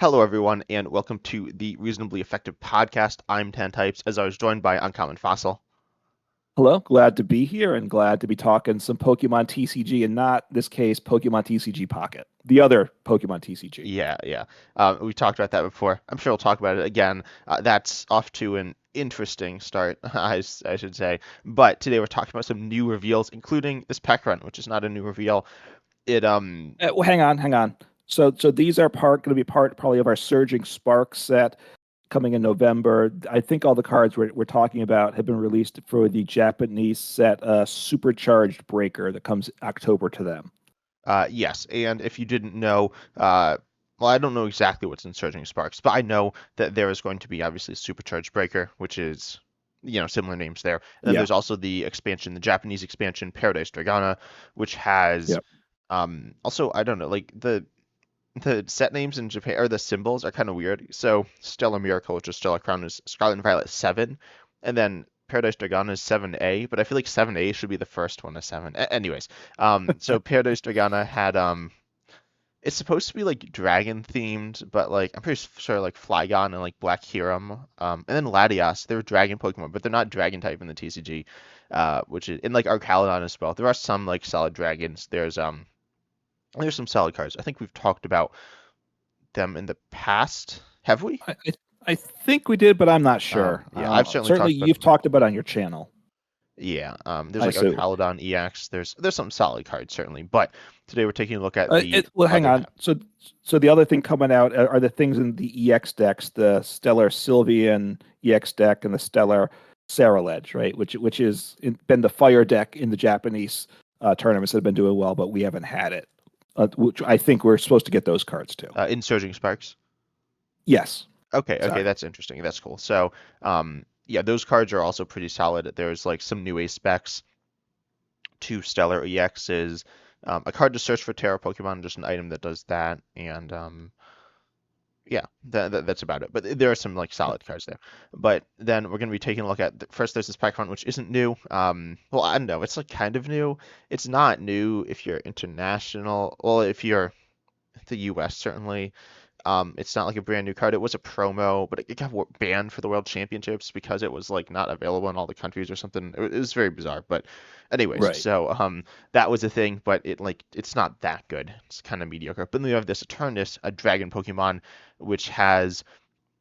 Hello, everyone, and welcome to the Reasonably Effective Podcast. I'm Ten Types, as I was joined by Uncommon Fossil. Hello, glad to be here and glad to be talking some Pokemon TCG and not, in this case, Pokemon TCG Pocket, the other Pokemon TCG. Yeah. We talked about that before. I'm sure we'll talk about it again. That's off to an interesting start, I should say. But today we're talking about some new reveals, including this Peck Run, which is not a new reveal. It Well, hang on. So these are going to be part probably of our Surging Spark set coming in November. I think all the cards we're talking about have been released for the Japanese set, Supercharged Breaker, that comes October to them. Yes, and if you didn't know, well, I don't know exactly what's in Surging Sparks, but I know that there is going to be obviously Supercharged Breaker, which is, similar names there. And then Yeah. there's also the expansion, the Japanese expansion, Paradise Dragana, which has, Yep. also, I don't know, like the set names in Japan or the symbols are kind of weird. So Stellar Miracle, which is Stellar Crown, is Scarlet and Violet 7, and then Paradise Dragana is 7A, but I feel like 7A should be the first one to 7. Anyways, so Paradise Dragana had it's supposed to be like dragon themed, but like I'm pretty sure like Flygon and like Black Hiram, and then Latias, they're dragon Pokemon, but they're not dragon type in the TCG, which is in like Archaludon as well. There are some like solid dragons. There's some solid cards. I think we've talked about them in the past. Have we? I, I, I think we did, but I'm not sure. Yeah, I've certainly Certainly, talked about you've them. talked about it on your channel. Yeah, there's I like so Archaludon EX. There's some solid cards certainly, but today we're taking a look at the Well, hang other on. half. So the other thing coming out are the things in the EX decks, the Stellar Sylveon EX deck and the Stellar Saraledge, right? Which is been the fire deck in the Japanese tournaments that have been doing well, but we haven't had it. Which I think we're supposed to get those cards too. In Surging Sparks. Yes. Okay, Sorry. that's interesting. That's cool. So, yeah, those cards are also pretty solid. There's like some new ace specs, two Stellar EXs, a card to search for Terra Pokemon, just an item that does that, and yeah, that's about it. But there are some like solid cards there. But then we're going to be taking a look at first. There's this pack front, which isn't new. Well, I don't know. It's like kind of new. It's not new if you're international. Well, if you're the U.S. certainly. It's not like a brand new card. It was a promo, but it got banned for the World Championships because it was like not available in all the countries or something. It was very bizarre. But anyways, Right. so that was a thing, but it's not that good. It's kind of mediocre. But then we have this Eternus, a dragon Pokemon, which has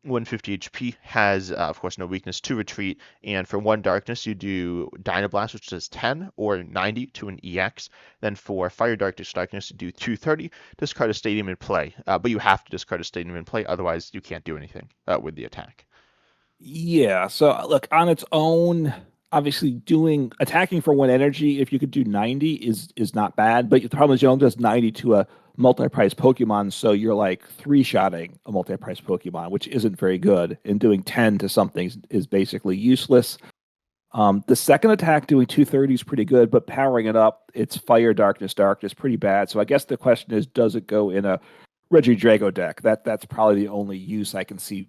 150 HP, has of course no weakness to retreat, and for one darkness you do Dynablast, which does 10 or 90 to an EX. Then for Fire Darkness you do 230, discard a Stadium in play, but you have to discard a Stadium in play, otherwise you can't do anything with the attack. Yeah. So look, on its own, obviously doing attacking for one energy, if you could do 90 is not bad. But the problem is you only does 90 to a multi-price Pokemon, so you're like three-shotting a multi-price Pokemon, which isn't very good. And doing 10 to something is basically useless. The second attack doing 230 is pretty good, but powering it up, it's Fire, Darkness, pretty bad. So I guess the question is, does it go in a Regidrago deck? That's probably the only use I can see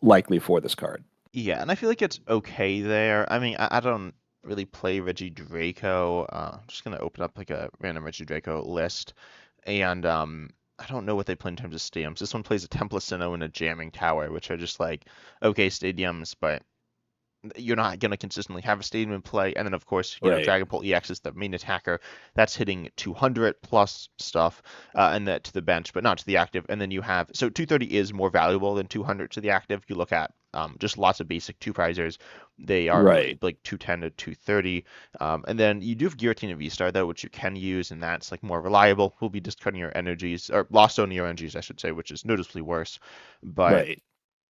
likely for this card. Yeah, and I feel like it's okay there. I mean, I don't really play Regidrago. I'm just gonna open up like a random Regidrago list, and I don't know what they play in terms of stadiums. This one plays a Templacino and a Jamming Tower, which are just like okay stadiums, but you're not going to consistently have a stadium in play. And then, of course, Right. Dragon EX is the main attacker. That's hitting 200 plus stuff, and that to the bench, but not to the active. And then you have, so 230 is more valuable than 200 to the active. You look at just lots of basic two prizers. They are Right. like 210 to 230. And then you do have Giratina V-Star, though, which you can use, and that's like more reliable. We'll be discarding your energies, or lost owning your energies, I should say, which is noticeably worse. But Right.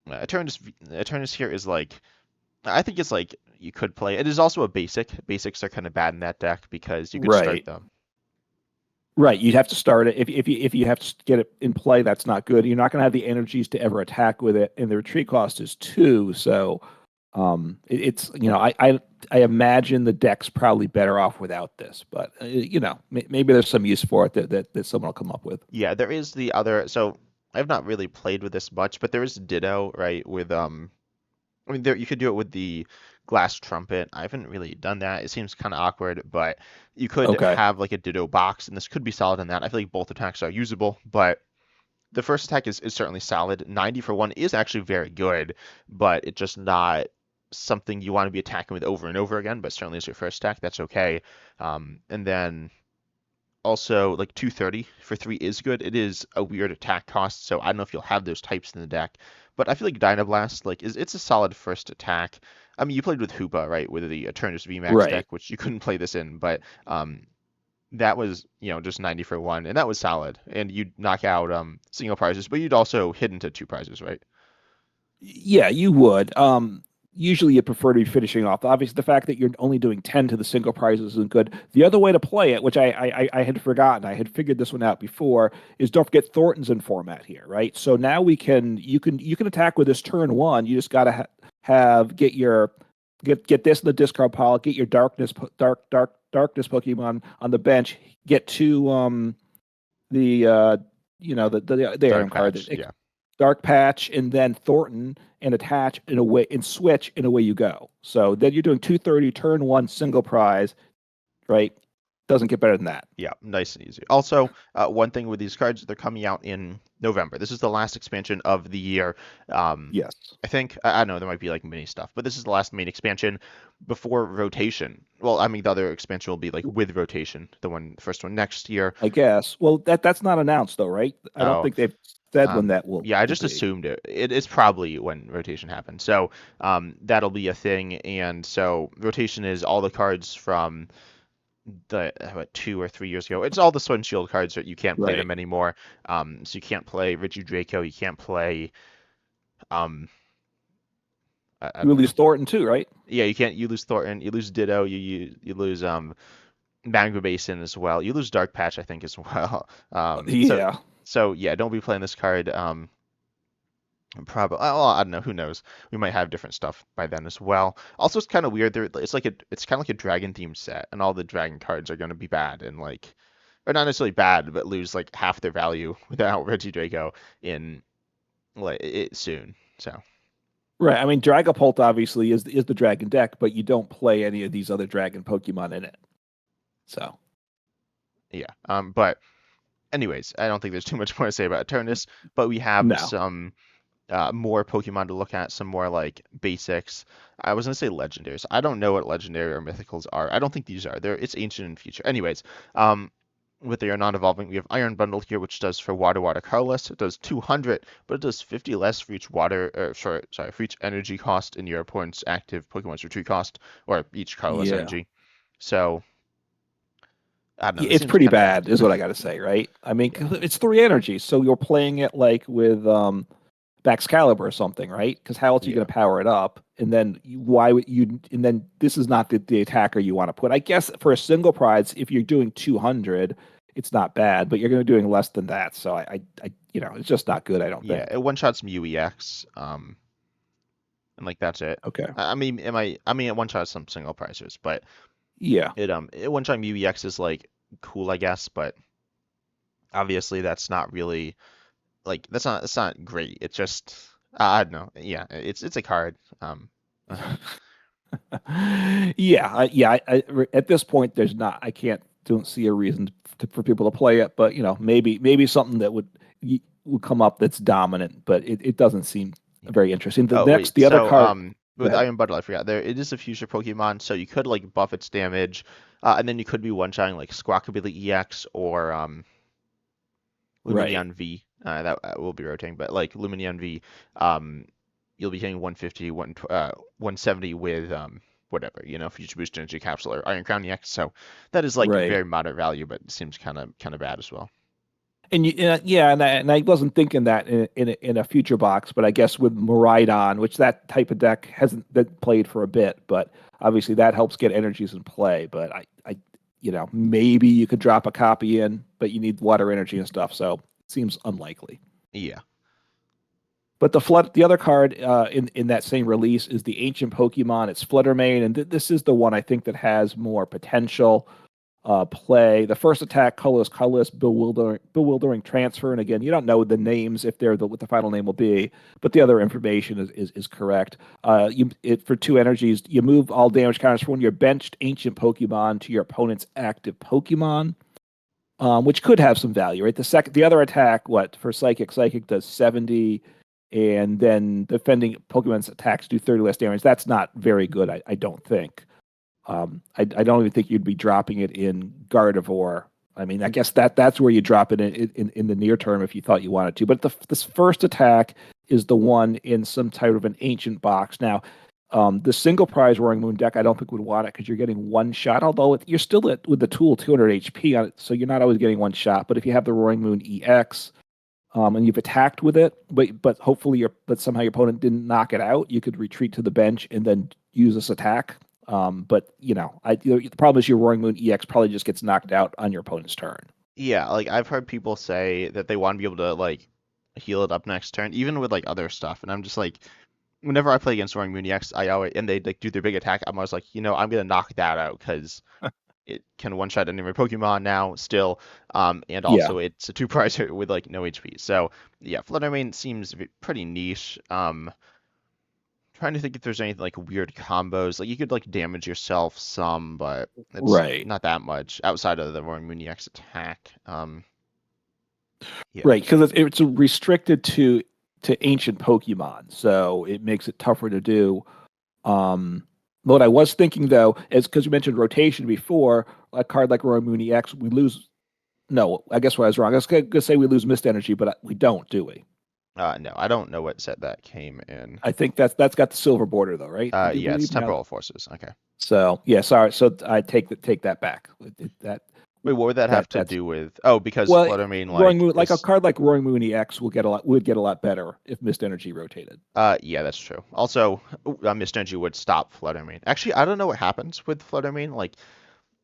Eternus here is like, I think it's like you could play. It is also a basic. Basics are kind of bad in that deck because you could start Right. them. Right. You'd have to start it. If you have to get it in play, that's not good. You're not going to have the energies to ever attack with it, and the retreat cost is 2. So, it's I imagine the deck's probably better off without this. But maybe there's some use for it that someone will come up with. Yeah, there is the other. So I've not really played with this much, but there is Ditto, right? With I mean, there you could do it with the glass trumpet. I haven't really done that. It seems kind of awkward, but you could Okay. have like a Ditto box, and this could be solid in that. I feel like both attacks are usable, but the first attack is certainly solid. 90 for one is actually very good, but it's just not something you want to be attacking with over and over again. But certainly as your first attack, that's okay. And then also, like 230 for 3 is good. It is a weird attack cost, so I don't know if you'll have those types in the deck. But I feel like Dynablast, like, is it's a solid first attack. I mean, you played with Hoopa, right, with the Eternus VMAX Right. deck, which you couldn't play this in, but that was, just 90 for 1, and that was solid. And you'd knock out single prizes, but you'd also hit into 2 prizes, right? Yeah, you would. Usually you prefer to be finishing off. Obviously, the fact that you're only doing 10 to the single prizes isn't good. The other way to play it, which I had forgotten, I had figured this one out before, is don't forget Thornton's in format here, right? So now you can attack with this turn one. You just gotta have get this in the discard pile, get your darkness Pokemon on the bench, get to the the Dark item card Patch, that yeah. Dark Patch, and then Thornton, and attach in a way, and switch, and away you go. So then you're doing 230 turn one single prize, right? Doesn't get better than that. Yeah, nice and easy. Also, one thing with these cards, they're coming out in November. This is the last expansion of the year. Um, Yes, I think I don't know there might be like mini stuff, but this is the last main expansion before rotation. Well, I mean the other expansion will be like with rotation, the first one next year. I guess. Well, that's not announced though, right? I don't Oh, think they've said when that will yeah, I will just be. assumed it is probably when rotation happens. So that'll be a thing, and so rotation is all the cards from the 2 or 3 years ago. It's all the Sword and Shield cards that you can't play Right. them anymore. So you can't play Richie Draco. You can't play. Um, I You don't will lose know. Thornton too, right? Yeah, you can't. You lose Thornton. You lose Ditto. You lose Magma Basin as well. You lose Dark Patch, I think, as well. Yeah. So yeah, don't be playing this card. Probably. Well, I don't know. Who knows? We might have different stuff by then as well. Also, it's kind of weird. It's kind of like a dragon themed set, and all the dragon cards are going to be bad and like, or not necessarily bad, but lose like half their value without Reggie Draco in like it soon. So Right. I mean, Dragapult obviously is the dragon deck, but you don't play any of these other dragon Pokemon in it. So yeah. But anyways, I don't think there's too much more to say about Eternus, but we have no. some more Pokemon to look at, some more like basics. I was gonna say legendaries. I don't know what legendary or mythicals are. I don't think these are. It's ancient and future. Anyways, with their non-evolving, we have Iron Bundle here, which does for water colorless. It does 200, but it does 50 less for each water, or sorry, for each energy cost in your opponent's active Pokemon's retreat cost, or each colorless Yeah. energy. So I don't know. This It's seems pretty kind of bad. bad, is what I got to say, right? I mean, Yeah. 'cause it's three energies, so you're playing it like with Baxcalibur or something, right? Because how else are you Yeah. going to power it up? And then why would you? And then this is not the attacker you want to put. I guess for a single prize, if you're doing 200, it's not bad, but you're going to be doing less than that. So it's just not good. I don't Yeah. think. It one shots Mew EX. And like that's it. Okay. I mean, I mean, it one shots some single pricers, but Yeah. it one shot Mew EX is like cool, I guess, but obviously that's not really like that's not great. It's just I don't know. Yeah, it's a card. At this point, there's not. I can't. Don't see a reason for people to play it. But maybe something that would come up that's dominant. But it doesn't seem Yeah. very interesting. Oh wait, The other so card. Go with ahead. Iron Bundle, I forgot there it is a future Pokemon, so you could like buff its damage, and then you could be one shotting like Squawkabilly EX or Right. Lumineon V. That will be rotating, but like Lumineon V, um, you'll be hitting 150, 170 with whatever, Future Boost Energy Capsule or Iron Crown EX. So that is like Right. very moderate value, but it seems kind of bad as well. And I wasn't thinking that in a future box, but I guess with Miraidon, which that type of deck hasn't been played for a bit, but obviously that helps get energies in play. But maybe you could drop a copy in, but you need water energy and stuff, so it seems unlikely. Yeah, But the other card in that same release is the ancient Pokemon. It's Fluttermane, and this is the one I think that has more potential play. The first attack, colorless, bewildering transfer. And again, you don't know the names if they're what the final name will be, but the other information is correct. For two energies, you move all damage counters from one of your benched ancient Pokemon to your opponent's active Pokemon. which could have some value, right? The other attack, what for Psychic? Psychic does 70, and then defending Pokemon's attacks do 30 less damage. That's not very good, I don't think. I don't even think you'd be dropping it in Gardevoir. I mean, I guess that's where you drop it in the near term if you thought you wanted to. But this first attack is the one in some type of an ancient box. Now, the single prize Roaring Moon deck, I don't think would want it because you're getting one shot. Although you're still with the tool 200 HP on it, so you're not always getting one shot. But if you have the Roaring Moon EX, and you've attacked with it, but hopefully but somehow your opponent didn't knock it out, you could retreat to the bench and then use this attack. But the problem is your Roaring Moon EX probably just gets knocked out on your opponent's turn. Yeah, like I've heard people say that they want to be able to like heal it up next turn, even with like other stuff, and I'm just like, whenever I play against Roaring Moon EX, I always and they like do their big attack, I'm always like, I'm gonna knock that out because it can one shot any of my Pokemon now still, and Yeah, also it's a two price with like no HP. So yeah, Fluttermane seems pretty niche. Trying to think if there's any like weird combos. Like you could like damage yourself some, but it's right, not that much outside of the Roaring Moon EX attack. Yeah. right, because it's restricted to ancient Pokemon, so it makes it tougher to do. What I was thinking though is because you mentioned rotation before, a card like Roaring Moon EX, we lose. No, I guess what I was wrong. I was gonna say we lose Mist Energy, but we don't, do we? No, I don't know what set that came in. I think that's got the silver border though, right? I do Yeah, it's believe now. Temporal Forces. Okay. So yeah, sorry. So I take that back. That Wait, what would that have to that's do with? Oh, because well, Fluttermane Roaring like Moon, like a is. card like Roaring Moon EX would get a lot better if Mist Energy rotated. Yeah, that's true. Also, Mist Energy would stop Fluttermane. Actually, I don't know what happens with Fluttermane. Like,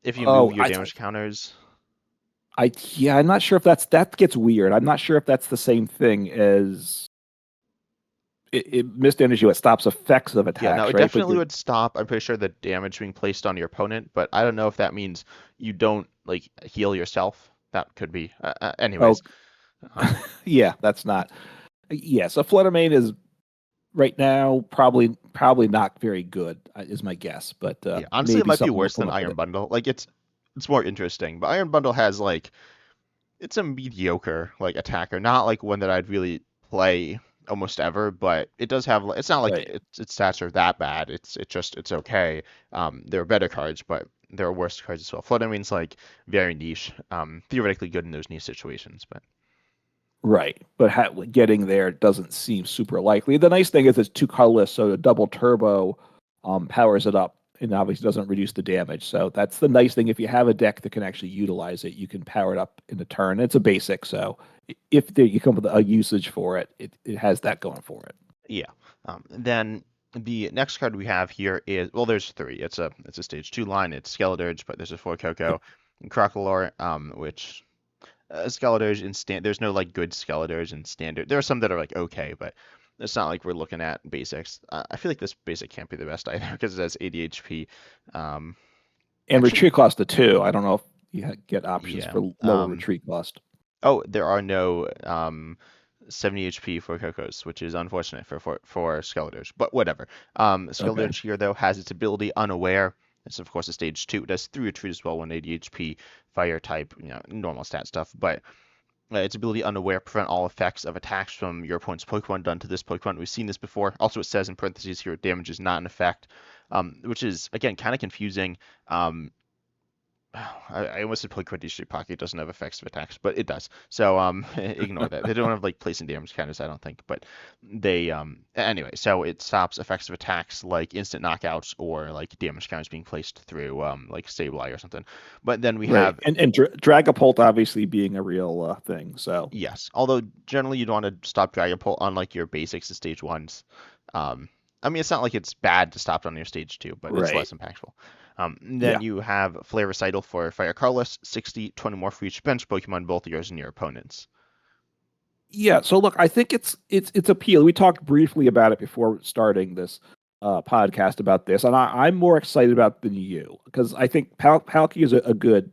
if you move Oh, your damage counters. yeah, I'm not sure if that gets weird. I'm not sure if that's the same thing as Mist Energy. What stops effects of Yeah, no, attacks, it right? But definitely you're would stop. I'm pretty sure the damage being placed on your opponent, but I don't know if that means you don't like heal yourself. That could be. oh Anyways, um, yeah, that's not. Yeah, so Fluttermane is right now probably not very good is my guess, but yeah, honestly, it maybe might be something will worse come than up with Iron it. Bundle. Like it's more interesting, but Iron Bundle has like it's a mediocre like attacker, not like one that I'd really play almost ever, but it does have it's not like Right. its stats are that bad. It's okay. There are better cards, but there are worse cards as well. Flood, I mean's like very niche. Theoretically good in those niche situations, but Right, but getting there doesn't seem super likely. The nice thing is it's two colorless, so the double turbo powers it up and obviously doesn't reduce the damage. So that's the nice thing. If you have a deck that can actually utilize it, you can power it up in a turn. It's a basic, so if you come with a usage for it, it has that going for it. yeah. Then the next card we have here is well, there's three. It's a stage two line. It's Skeledirge, but there's a four Coco and Crocolore, which Skeledirge in there's no like good Skeledirge in standard. There are some that are like okay, but it's not like we're looking at basics. I feel like this basic can't be the best either because it has 80 HP. Um, And actually, retreat cost of two. I don't know if you get options yeah. for lower retreat cost. Oh, there are no 70 HP for Cocos, which is unfortunate for Skeledirge, but whatever. Okay. Skeledirge here though has its ability Unaware. It's of course a stage two. It does three retreat as well, 180 HP, fire type, normal stat stuff, but its ability Unaware prevent all effects of attacks from your opponent's Pokemon done to this Pokemon. We've seen this before. Also, it says in parentheses here, damage is not an effect, which is again kind of confusing. I almost said Liquidity Street Pocket doesn't have effects of attacks, but it does. So ignore that. They don't have like placing damage counters, I don't think. But they anyway, so it stops effects of attacks like instant knockouts or like damage counters being placed through like Sableye or something. But then we Right. have And Dragapult obviously being a real thing. So yes, although generally you'd want to stop Dragapult on like your basics at stage ones. Um, I mean, it's not like it's bad to stop on your stage two, but it's right. less impactful. Then Yeah. you have Flare Recital for Fire Carlos, 60, 20 more for each bench Pokemon, both yours and your opponent's. Yeah. So look, I think it's appeal. We talked briefly about it before starting this podcast about this, and I'm more excited about than you because I think Palkia is a good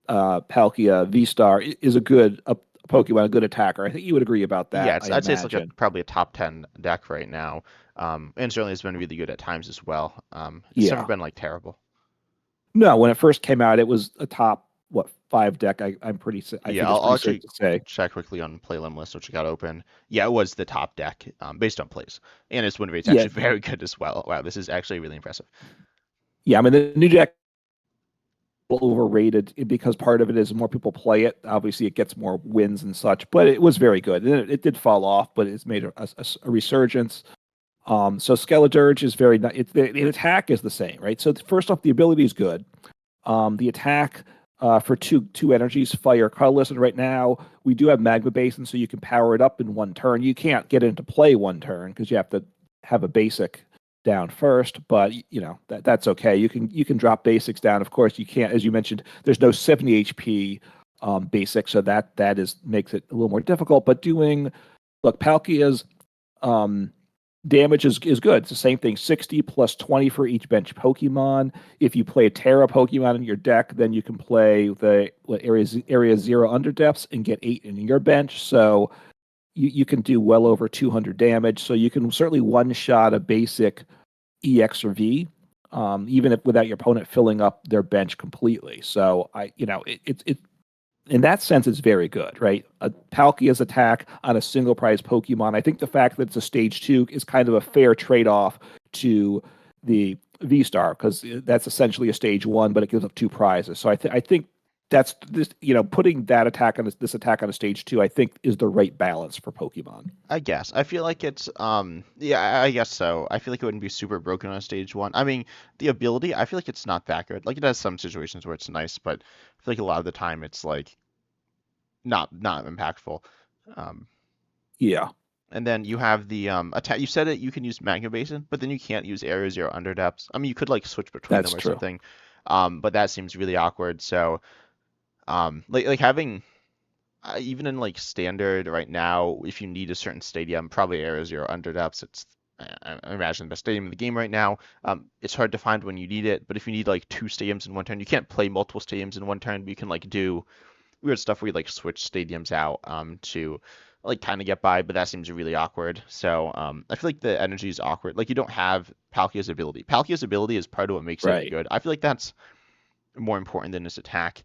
Palkia V Star is a good Pokemon, a good attacker. I think you would agree about Yeah, that. I I'd say it's like imagine. probably a top 10 deck right now. And certainly it's been really good at times as well. It's never Yeah. been like terrible. No, when it first came out, it was a top what 5 deck. I'm pretty. I Yeah, think it's I'll pretty safe actually to say. check quickly on Play Limitless, which I got open. Yeah, it was the top deck based on plays, and its win rate's Yeah, actually very good as well. Wow, this is actually really impressive. yeah. I mean, the new deck overrated because part of it is more people play it. Obviously, it gets more wins and such, but it was very good. And it did fall off, but it's made a resurgence. So Skeledirge is very. The attack is the same, right? So first off, the ability is good. The attack for two energies, fire, colorless, and right now we do have magma basin, so you can power it up in one turn. You can't get into play one turn because you have to have a basic down first, but you know that's okay. You can drop basics down. Of course, you can't, as you mentioned. There's no 70 HP basic, so that is makes it a little more difficult. But doing look, Palkia's um, damage is good. It's the same thing 60 plus 20 for each bench Pokemon. If you play a Terra Pokemon in your deck, then you can play the area 0 under depths and get 8 in your bench. So you can do well over 200 damage. So you can certainly one shot a basic EX or V. Even if without your opponent filling up their bench completely. So it in that sense, it's very good, right? A Palkia's attack on a single prize Pokemon. I think the fact that it's a stage 2 is kind of a fair trade off to the V Star because that's essentially a stage 1, but it gives up 2 prizes. So I think that's this, putting that attack on this attack on a stage 2, I think is the right balance for Pokemon. I guess. I feel like it's yeah, I guess so. I feel like it wouldn't be super broken on stage one. I mean, the ability, I feel like it's not that good. Like it has some situations where it's nice, but I feel like a lot of the time it's like not impactful. Um, Yeah, and then you have the attack. You said it. You can use Magma Basin, but then you can't use Area Zero Underdepths. I mean, you could like switch between that's them or true. something, but that seems really awkward. So like having even in like standard right now, if you need a certain stadium, probably Area Zero Underdepths. It's I imagine the best stadium in the game right now. It's hard to find when you need it, but if you need like two stadiums in one turn, you can't play multiple stadiums in one turn, but you can like do weird stuff where you like switch stadiums out to like kind of get by, but that seems really awkward. So I feel like the energy is awkward. Like you don't have Palkia's ability. Palkia's ability is part of what makes it Right. good. I feel like that's more important than its attack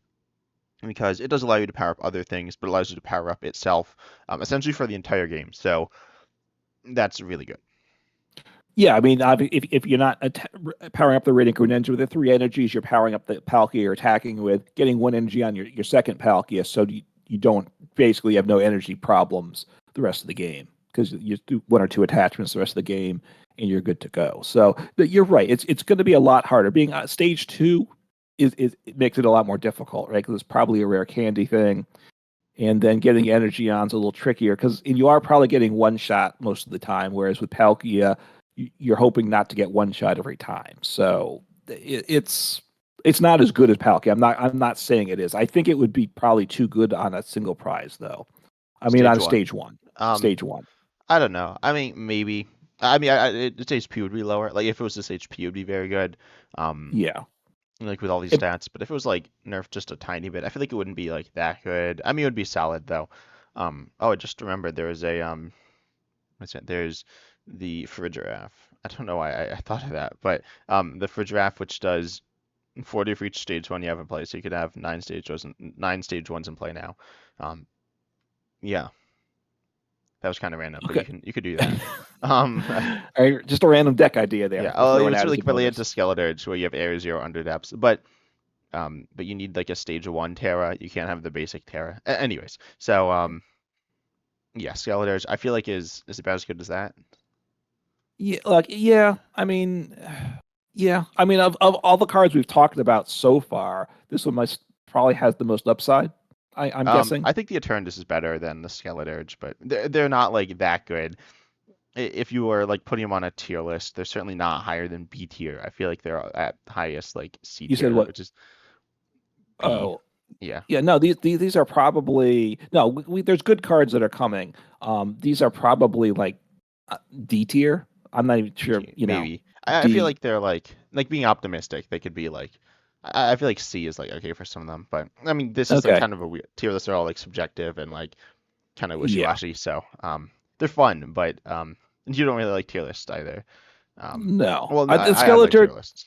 because it does allow you to power up other things, but allows you to power up itself essentially for the entire game. So that's really good. Yeah, I mean, if you're not powering up the Radiant Greninja with the 3 energies, you're powering up the Palkia you're attacking with, getting 1 energy on your second Palkia, so you don't basically have no energy problems the rest of the game because you do 1 or 2 attachments the rest of the game and you're good to go. So you're right; it's going to be a lot harder. Being stage 2 is it makes it a lot more difficult, right? Because it's probably a rare candy thing, and then getting energy on is a little trickier because you are probably getting one shot most of the time, whereas with Palkia, you're hoping not to get one shot every time. So it's not as good as Palkia. I'm not saying it is. I think it would be probably too good on a single prize though. I mean, Stage on one. stage one, Um, stage one. I don't know. I mean, maybe. Its HP would be lower. Like if it was this HP, it would be very good. Um, Yeah, like with all these it, stats. But if it was like nerfed just a tiny bit, I feel like it wouldn't be like that good. I mean, it would be solid though. Oh, I just remembered there was a what's it? There's the Frigiraffe. I don't know why I thought of that, but the Frigiraffe which does 40 for each stage one you have in play, so you could have nine stage ones in play now. Um, yeah, that was kind of random, but okay. you could do that. Um, All right, just a random deck idea yeah. there we're Oh, throwing it's out as really a related to bonus. Skeledirge where you have Area Zero under depths, but you need like a stage one Terra. You can't have the basic Terra. Anyways, so yeah, Skeledirge I feel like is about as good as that. Yeah, yeah. I mean, yeah. I mean, of all the cards we've talked about so far, this one must probably has the most upside. I'm guessing. I think the Eternus is better than the Skeledirge, but they're not like that good. If you were like putting them on a tier list, they're certainly not higher than B tier. I feel like they're at highest like C You said tier, what? which is B. Oh, Yeah. yeah. No, these are probably no. There's good cards that are coming. These are probably like D tier. I'm not even sure. Maybe. I feel D. like they're like being optimistic. They could be like I feel like C is like okay for some of them, but I mean this is like Okay. kind of a weird tier lists are all like subjective and like kind of Yeah. wishy-washy. So they're fun, but you don't really like tier lists either. Um, No. well, no, The I like tier Skeletor. lists.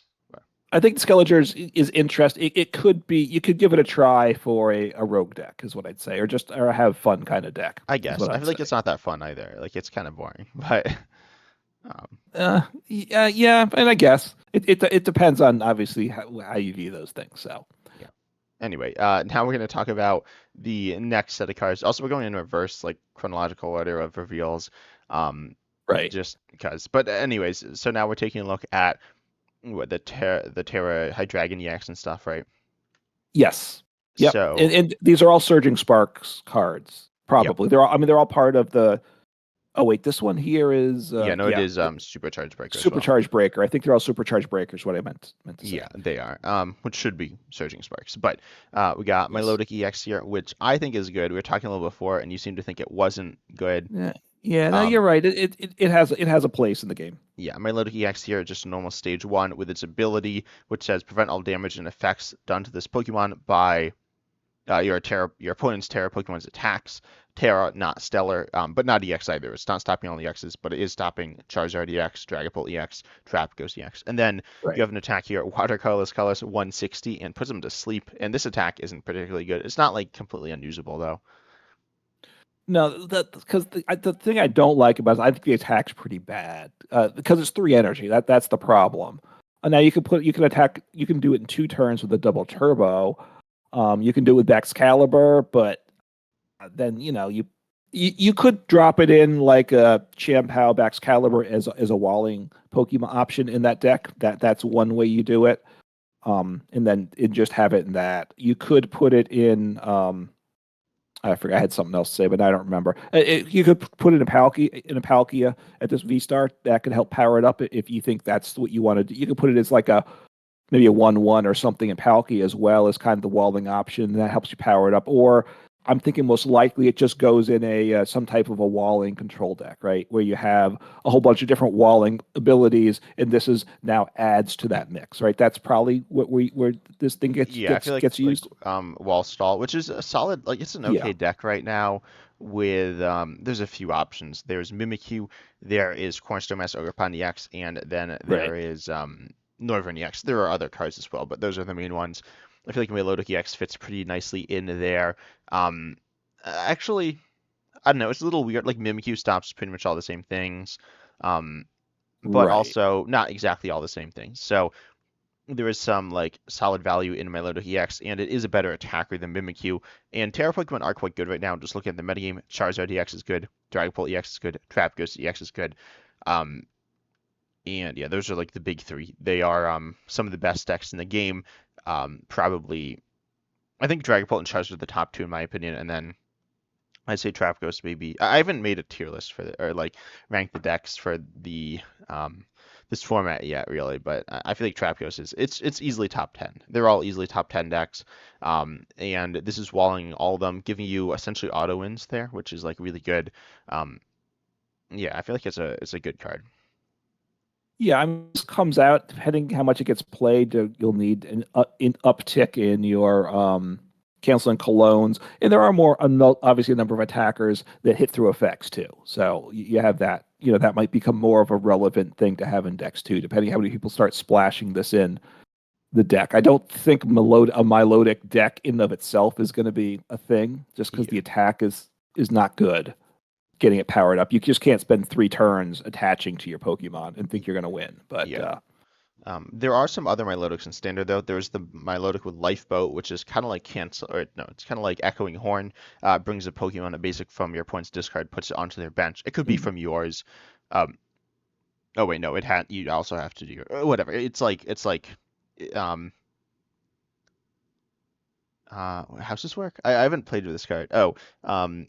I think is interesting. It could be you could give it a try for a rogue deck, is what I'd say, or just or have fun kind of deck, I is guess. what I I'd feel like say. it's not that fun either. Like it's kind of boring, but Yeah, yeah, and I guess it depends on obviously how you view those things. So yeah. Anyway, now we're going to talk about the next set of cards. Also, we're going in reverse, like chronological order of reveals, um, right, just because. But anyways, so now we're taking a look at what the Terra High Dragon EX and stuff, right? yes, yep, So and these are all Surging Sparks cards. yep, Probably they're all. I mean, they're all part of the. Oh wait, this one here is yeah, no, it yeah, is Supercharged Breaker as well. Supercharged Breaker. I think they're all Supercharged Breakers. What I meant to Yeah, say. they are, which should be Surging Sparks. But we got Yes. Milotic EX here, which I think is good. We were talking a little before, and you seem to think it wasn't good. Yeah. Yeah. No, you're Um, right. It has a place in the game. Yeah, Milotic EX here, just a normal stage 1 with its ability, which says prevent all damage and effects done to this Pokemon by your opponent's Terra Pokemon's attacks. Terra, not Stellar, but not EX either. It's not stopping all the X's, but it is stopping Charizard EX, Dragapult EX, Trapghost EX. And then you Right. have an attack here, Watercolorless Colors 160, and puts them to sleep. And this attack isn't particularly good. It's not like completely unusable though. No, that because the thing I don't like about it is I think the attack's pretty bad because it's three energy. That's the problem. Now you can attack you can do it in two turns with a double turbo. You can do it with Excalibur, but then you could drop it in like a Champao Excalibur as a walling Pokemon option in that deck. That's one way you do it. And then just have it in that. You could put it in. I forgot. I had something else to say, but I don't remember. You could put it in a Palkia at this V Star. That could help power it up if you think that's what you want to do. You could put it as like a maybe a 1/1 or something in Palkia as well as kind of the walling option. And that helps you power it up. Or I'm thinking most likely it just goes in a some type of a walling control deck, right, where you have a whole bunch of different walling abilities, and this is now adds to that mix, right? That's probably where this thing Yeah, I feel gets like used. Wall Stall, which is a solid, like it's an Yeah, okay deck right now with there's a few options. There's Mimikyu, there is Cornerstone Master Ogerpon EX, and then right. there is Northern EX. There are other cards as well, but those are the main ones. I feel like Milotic EX fits pretty nicely in there. Um, actually, I don't know, it's a little weird. Like Mimikyu stops pretty much all the same things, um, but Right. also not exactly all the same things. So there is some like solid value in Milotic EX, and it is a better attacker than Mimikyu. And Terra Pokemon are quite good right now. Just looking at the metagame, Charizard EX is good, Dragapult EX is good, Trapghost EX is good. Um, and yeah, those are like the big three. They are some of the best decks in the game. Probably, I think Dragapult and Charizard are the top two in my opinion, and then I'd say Trap Ghost maybe. I haven't made a tier list for the or like rank the decks for the um this format yet really, but I feel like Trap Ghost is it's easily top 10. They're all easily top 10 decks. And this is walling all of them, giving you essentially auto wins there, which is like really good. Um, yeah, I feel like it's a good card. Yeah, I mean, this comes out depending how much it gets played. You'll need an uptick in your canceling colognes, and there are more obviously a number of attackers that hit through effects too. So you have that. That might become more of a relevant thing to have in decks too, depending how many people start splashing this in the deck. I don't think a Milotic deck in and of itself is going to be a thing, just because Yeah. the attack is not good getting it powered up. You just can't spend three turns attaching to your Pokemon and think you're going to win. But Yeah. There are some other Milotics in standard though. There's the Milotic with Lifeboat, which is kind of like cancel, or no, it's kind of like Echoing Horn. Brings a Pokemon a basic from your opponent's discard, puts it onto their bench. It could be mm, from yours. Um, oh wait, no, it had. You also have to do whatever. It's like, um, how's this work? I haven't played with this card. Oh,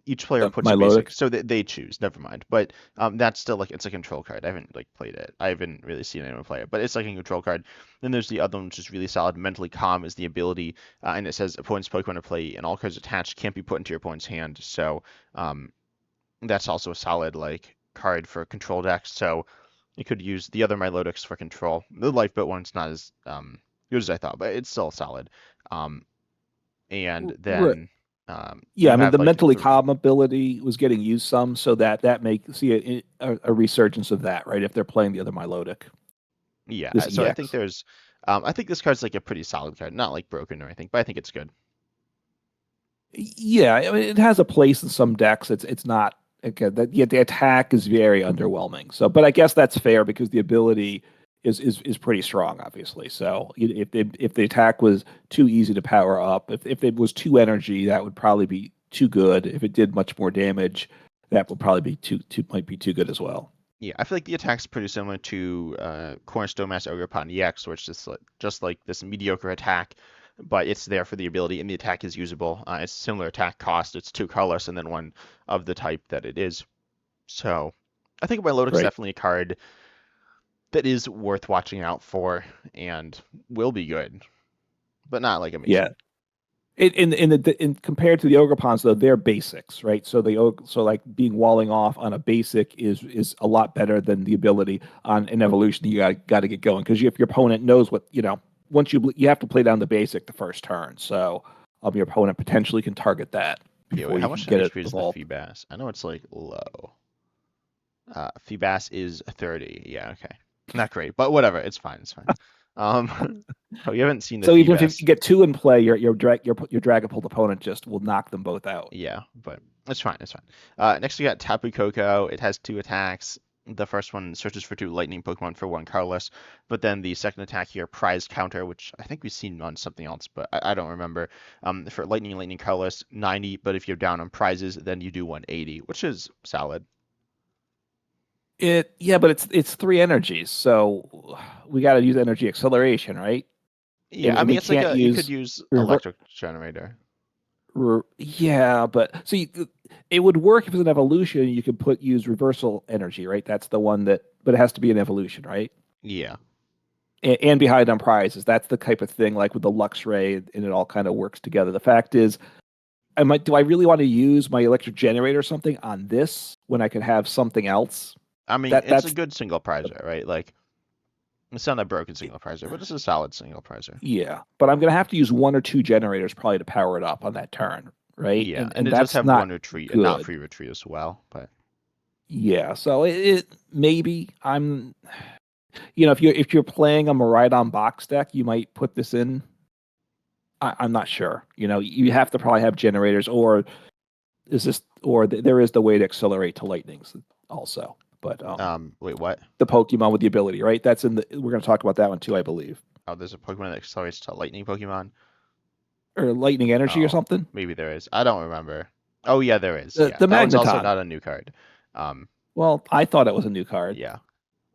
each player puts a basic, Milotic, so they choose. Never mind. But that's still like it's a control card. I haven't like played it. I haven't really seen anyone play it, but it's like a control card. Then there's the other one, which is really solid. Mentally Calm is the ability, and it says opponent's Pokemon to play and all cards attached can't be put into your opponent's hand. So um, that's also a solid like card for control decks. So you could use the other Milotics for control. The Lifeboat one's not as good as I thought, but it's still solid. Um, and right? then Yeah, you I mean have the like mentally three. calm ability was getting used some, so that may see a resurgence of that, right? If they're playing the other Milotic, Yeah, this so I think EX. there's I think this card's like a pretty solid card, not like broken or anything, but I think it's good. Yeah, I mean, it has a place in some decks. It's not again that yeah, the attack is very underwhelming. So, but I guess that's fair because the ability is pretty strong, obviously. So if the attack was too easy to power up, if it was too energy, that would probably be too good. If it did much more damage, that would probably be too might be too good as well. Yeah, I feel like the attack's pretty similar to Cornerstone Master Ogre upon EX, where it's just like this mediocre attack, but it's there for the ability, and the attack is usable. It's similar attack cost. It's two colorless, and then one of the type that it is. So I think Milotic's Right. definitely a card that is worth watching out for and will be good, but not like Yeah. amazing. In compared to the ogre pawns though, they're basics, right? So so like being walling off on a basic is a lot better than the ability on an evolution. You got to get going because if your opponent knows what once you have to play down the basic the first turn, so your opponent potentially can target that Yeah, wait, before how you can much get it HP is the evolved. Feebas? I know it's like low. Feebas is 30. Yeah, okay. Not great, but whatever. It's fine. It's fine. Oh, you haven't seen the So even if you Feebas. get two in play, your Dragapult opponent just will knock them both out. Yeah, but it's fine. It's fine. Next we got Tapu Koko. It has two attacks. The first one searches for two lightning Pokemon for one colorless, but then the second attack here, prize counter, which I think we've seen on something else, but I don't remember. For lightning colorless, 90, but if you're down on prizes, then you do 180, which is solid. Yeah, but it's three energies, so we got to use energy acceleration, right? Yeah, And, I and mean we it's like can't a you could use use rever electric generator. yeah, but see, it would work if it's an evolution. You could use reversal energy, right? That's the one that, but it has to be an evolution, right? Yeah. And behind on prizes, that's the type of thing like with the Lux Ray, and it all kind of works together. The fact is, do I really want to use my electric generator or something on this when I could have something else? I mean, That it's a that's good single prizer, right? Like it's not a broken single prizer, but it's a solid single prizer. yeah, but I'm gonna have to use one or two generators probably to power it up on that turn, right? Yeah, And and and it does that's have one not retreat and not good. free retreat as well. But Yeah, so maybe I'm if you're playing a Maridon box deck, you might put this in. I'm not sure. You have to probably have generators, or there is the way to accelerate to lightnings also. But wait, what? the Pokemon with the ability, right? That's in the. We're going to talk about that one too, I believe, Oh, there's a Pokemon that accelerates to lightning Pokemon. or lightning energy or Oh, something. maybe there is. I don't remember. Oh yeah, there is. The Yeah, the that one's also Magneton. not a new card. Um, Well, I thought it was a new card, yeah.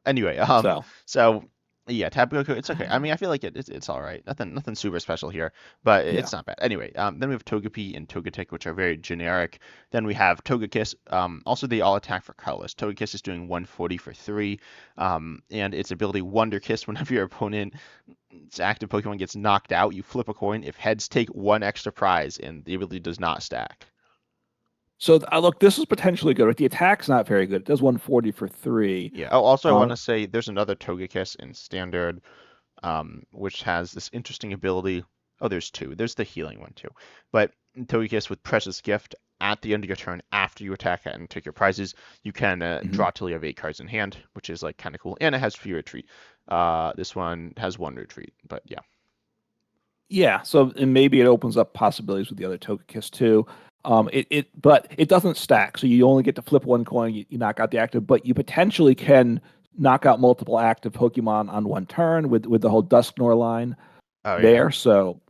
Anyway, so so yeah, Tapu Koko, it's okay. I mean, I feel like it's all right. Nothing super special here, but yeah. it's not bad. Anyway, then we have Togepi and Togetic, which are very generic. Then we have Togekiss. Also they all attack for colorless. Togekiss is doing 140 for three, and its ability Wonder Kiss. Whenever your opponent's active Pokemon gets knocked out, you flip a coin. If heads, take one extra prize, and the ability does not stack. So look, this is potentially good. But the attack's not very good. It does 140 for three. Yeah. Oh, also I want Um, to say there's another Togekiss in Standard which has this interesting ability. Oh, there's two. There's the healing one too. But Togekiss with Precious Gift at the end of your turn, after you attack it and take your prizes, you can mhm. draw till you have 8 cards in hand, which is like kind of cool. And it has free retreat. This one has one retreat, but yeah. Yeah, so and maybe it opens up possibilities with the other Togekiss too. But it doesn't stack, so you only get to flip one coin. You knock out the active, but you potentially can knock out multiple active Pokemon on one turn with the whole Dusknoir line Oh yeah. there. So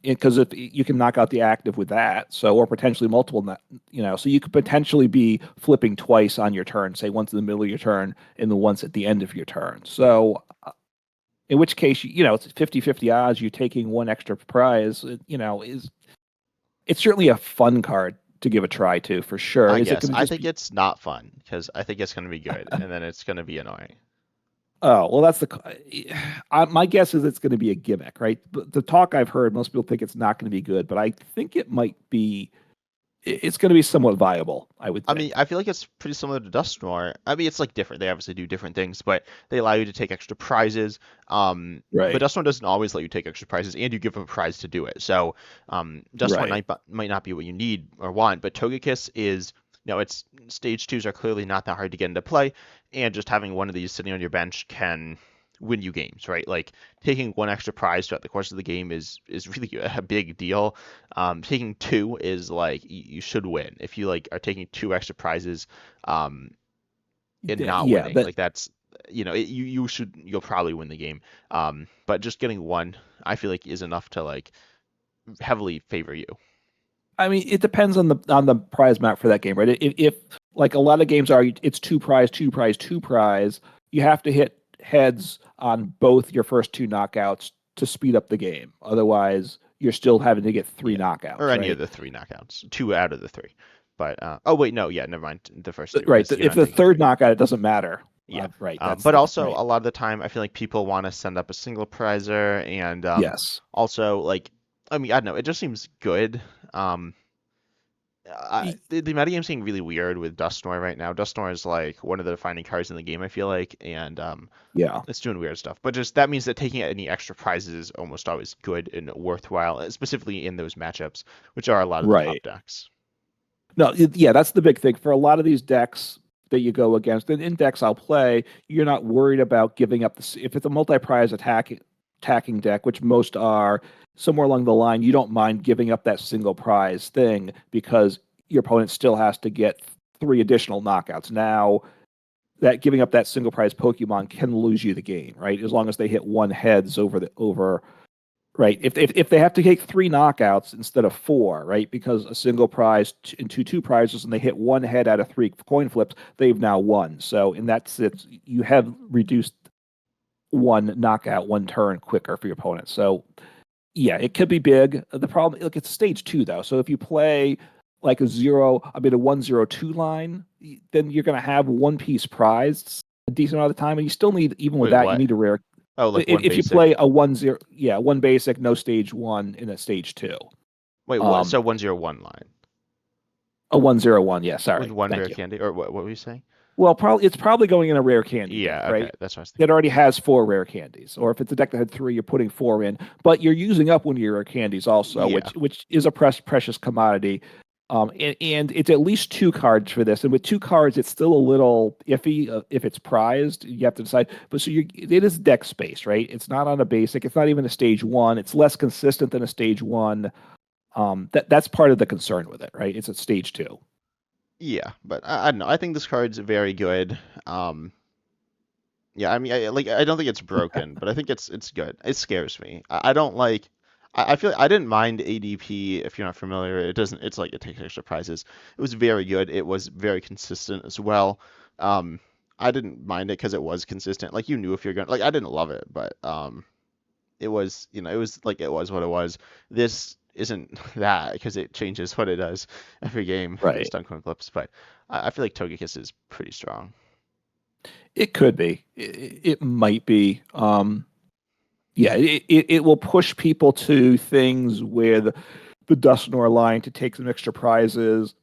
because if you can knock out the active with that, so or potentially multiple, so you could potentially be flipping twice on your turn, say once in the middle of your turn and then once at the end of your turn. So in which case, it's 50-50 odds you taking one extra prize, is it's certainly a fun card to give a try to for sure. I Is it guess. going to I just think be, it's not fun because I think it's going to be good and then it's going to be annoying. oh, well, my guess is it's going to be a gimmick, right? But the talk I've heard, most people think it's not going to be good, but I think it might be, it's going to be somewhat viable, I would I mean, think. I feel like it's pretty similar to Dusknoir. I mean, it's like different. They obviously do different things, but they allow you to take extra prizes. But Right, Dusknoir doesn't always let you take extra prizes, and you give a prize to do it. So, Dusknoir right. might not be what you need or want, but Togekiss is. No, its stage twos are clearly not that hard to get into play, and just having one of these sitting on your bench can win you games, right? Like taking one extra prize throughout the course of the game is really a big deal. Taking two is like you should win. If you like are taking two extra prizes, um, and not Yeah, winning, that like that's you'll probably win the game. But just getting one, I feel like is enough to like heavily favor you. I mean, it depends on the prize map for that game, right? If like a lot of games are, it's two prize, two prize, two prize. You have to hit heads on both your first two knockouts to speed up the game. Otherwise, you're still having to get three Yeah, or knockouts, any of right? the three knockouts, two out of the three. But oh wait, no, yeah, never mind. The first two, Right. because you're If not the taking third three. knockout, it doesn't matter. Yeah. Right. That's But the also right. a lot of the time, I feel like people want to send up a single prizer, and Yes. also like, I mean, I don't know, it just seems good. Um, Y- the metagame's getting really weird with Duststorm right now. Duststorm is like one of the defining cards in the game, I feel like, and Yeah. it's doing weird stuff. But just that means that taking any extra prizes is almost always good and worthwhile, specifically in those matchups, which are a lot of the top Right. decks. No, yeah, that's the big thing for a lot of these decks that you go against. And in decks I'll play, you're not worried about giving up if it's a multi-prize attacking deck, which most are somewhere along the line, you don't mind giving up that single prize thing because your opponent still has to get three additional knockouts. Now, that giving up that single prize Pokemon can lose you the game, right? As long as they hit one heads over right. If they have to take three knockouts instead of four, right? Because a single prize and two prizes, and they hit one head out of three coin flips, they've now won. So in that sense, you have reduced one knockout, one turn quicker for your opponent. So yeah, it could be big. The problem, look, it's stage two though. So if you play like a 1-0-2 line, then you're going to have one piece prized a decent amount of the time, and you still need, even with Wait, that, you what? need a rare. Oh, like one If you play basic. a 1-0, yeah, one basic, no stage one in a stage two. Wait, what? Um, So 101 line a 1-0-1, yeah, with sorry. one Thank rare you. candy, or what were you saying? Well, probably it's probably going in a rare candy deck, Yeah, okay, right? that's what I was That thinking. already has four rare candies. Or if it's a deck that had three, you're putting four in, but you're using up one of your rare candies also, Yeah, which is a precious commodity. And it's at least two cards for this. And with two cards, it's still a little iffy if it's prized. You have to decide. But so it is deck space, right? It's not on a basic. It's not even a stage one. It's less consistent than a stage one. That's part of the concern with it, right? It's a stage two. yeah, but I don't know. I think this card's very good. Um, Yeah, I mean, I don't think it's broken, but I think it's good. It scares me. I don't like. I feel like I didn't mind ADP if you're not familiar. It doesn't. It's like it takes extra prizes. It was very good. It was very consistent as well. Um, I didn't mind it because it was consistent. Like you knew if you're gonna like. I didn't love it, but it was it was like it was what it was. This isn't that because it changes what it does every game Right. based on coin flips. But I feel like Togekiss is pretty strong. It could be. It might be. Yeah, it will push people to things where the Dusknoir line to take some extra prizes.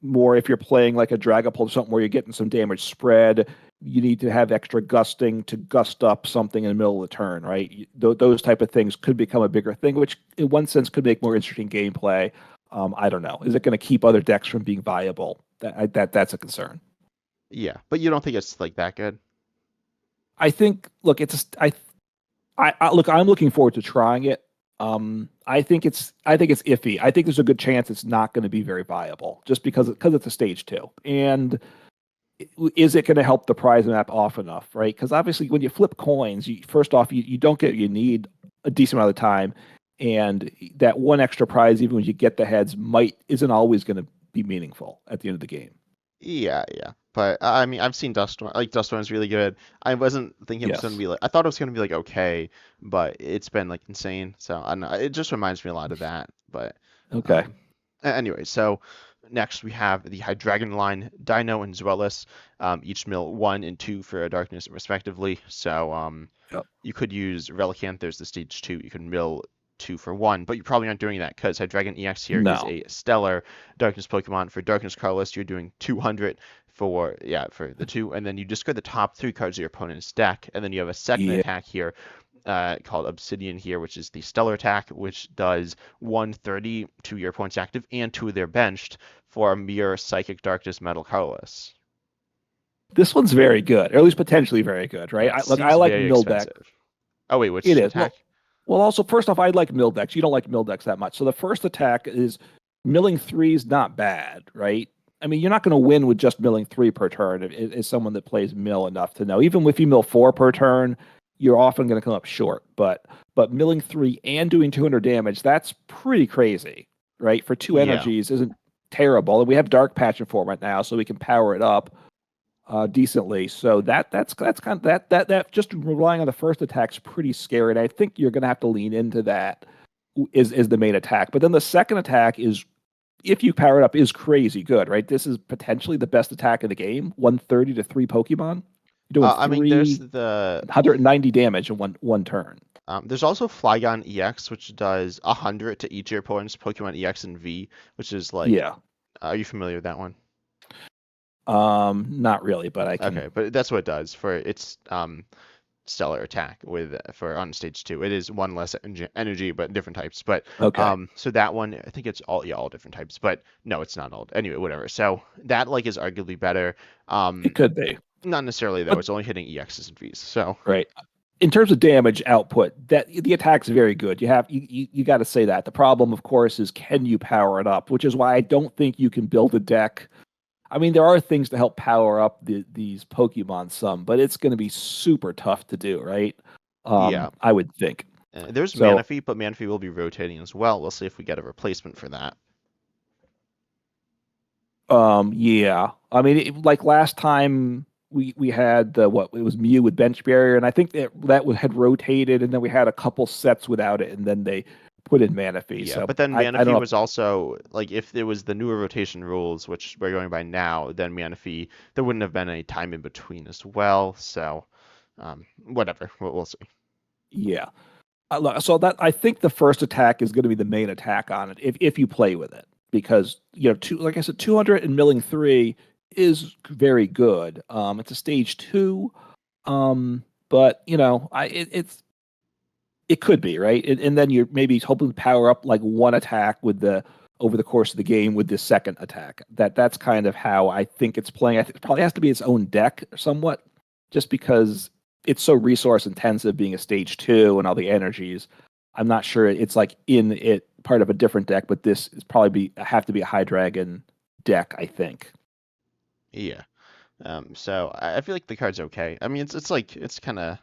More if you're playing like a Dragapult or something where you're getting some damage spread, you need to have extra gusting to gust up something in the middle of the turn, right? Those type of things could become a bigger thing, which in one sense could make more interesting gameplay. I don't know. Is it going to keep other decks from being viable? That's a concern. Yeah, but you don't think it's like that good? I think. Look, look. I'm looking forward to trying it. I think it's iffy. I think there's a good chance it's not going to be very viable, just because it's a stage two. And is it going to help the prize map off enough, right? Because obviously, when you flip coins, first off, you don't get you need a decent amount of time, and that one extra prize, even when you get the heads, might isn't always going to be meaningful at the end of the game. Yeah, yeah. But I mean, I've seen Duststorm. Like Duststorm's really good. I wasn't thinking it was gonna Yes. be like. I thought it was gonna be like okay, but it's been like insane. So I don't know. It just reminds me a lot of that. But Okay. um, anyway, so next we have the Hydreigon line, Dino and Zweilous. Each mill one and two for a darkness respectively. So Yep. you could use Relicanth. There's the stage two. You could mill two for one, but you probably aren't doing that because Hydreigon EX here is No. a stellar darkness Pokemon. For darkness colorless, you're doing 200 for for the two, and then you discard the top three cards of your opponent's deck, and then you have a second Yeah. attack here called Obsidian here, which is the stellar attack, which does 130 to your opponent's active and two of their benched for a mere Psychic Darkness Metal colorless. This one's very good, or at least potentially very good, right? Yeah, it Look, I seems like very mill deck. expensive. Oh wait, which It is. attack? Well, also first off, I like mill decks. You don't like mill decks that much. So the first attack is milling three is not bad, right? I mean, you're not going to win with just milling three per turn. Is someone that plays mill enough to know. Even if you mill four per turn, you're often going to come up short. But milling three and doing 200 damage, that's pretty crazy, right? For two Yeah. energies isn't terrible. And we have dark patch in form right now, so we can power it up decently. So that's kind of that just relying on the first attack's pretty scary. And I think you're going to have to lean into that is the main attack. But then the second attack is if you power it up is crazy good, right? This is potentially the best attack in the game. 130 to three Pokemon. You're doing I mean, there's three the 190 damage in one turn. there's also Flygon EX, which does 100 to each of your opponent's Pokemon EX and V, which is like, Yeah. are you familiar with that one? Not really, but I can. Okay, but that's what it does for its stellar attack with for on stage two. It is one less energy, but different types. But Okay. so that one, I think it's all different types, but no, it's not all. Anyway, whatever. So that like is arguably better. It Um, could be. not necessarily though. But It's only hitting EXs and Vs. So right. In terms of damage output, that the attack's very good. You got to say that. The problem, of course, is can you power it up? Which is why I don't think you can build a deck. I mean, there are things to help power up these Pokemon some, but it's going to be super tough to do, right? yeah, I would think. there's So, Manaphy, but Manaphy will be rotating as well. We'll see if we get a replacement for that. yeah. I mean, like last time we had the what it was Mew with Bench Barrier, and I think had rotated, and then we had a couple sets without it, and then they put in Manaphy. Yeah, So but then I don't Manaphy know. was also like if it was the newer rotation rules, which we're going by now, then Manaphy there wouldn't have been any time in between as well. So whatever, we'll see. Yeah. So that I think the first attack is going to be the main attack on it if you play with it because like I said 200 and milling 3 is very good. It's a stage 2 but it could be right and then you're maybe hoping to power up like one attack with the over the course of the game with this second attack. That's kind of how I think it's playing. I think it probably has to be its own deck somewhat just because it's so resource intensive being a stage 2 and all the energies. I'm not sure it's like in it part of a different deck, but this is probably have to be a high dragon deck, I think. Yeah. So I feel like the card's okay. I mean, it's like it's kind of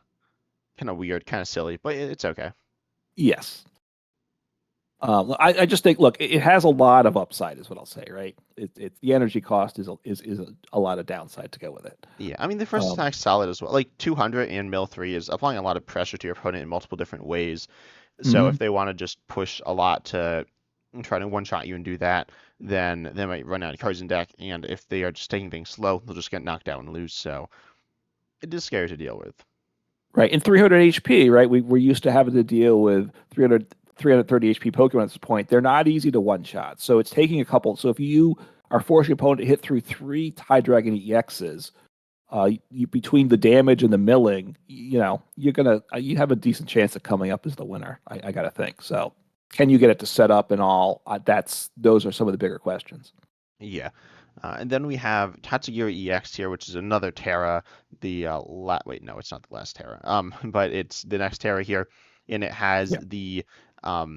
weird, kind of silly, but it's okay. Yes. I just think, look, it has a lot of upside, is what I'll say, right? The energy cost is a lot of downside to go with it. Yeah, I mean the first Um, attack's solid as well. Like 200 and Mill 3 is applying a lot of pressure to your opponent in multiple different ways. So if mhm. they want to just push a lot to try to one-shot you and do that, then they might run out of cards in deck. And if they are just taking things slow, they'll just get knocked out and lose. So it is scary to deal with. Right. In 300 HP, right? We're used to having to deal with 330 HP Pokemon at this point. They're not easy to one shot. So it's taking a couple. So if you are forcing your opponent to hit through three Tie Dragon EXs, between the damage and the milling, you're gonna you have a decent chance of coming up as the winner. I gotta think. So can you get it to set up and all? Those are some of the bigger questions. Yeah. And then we have Tatsugiri EX here, which is another Terra. Wait, no, it's not the last Terra. But it's the next Terra here, and it has Yeah. the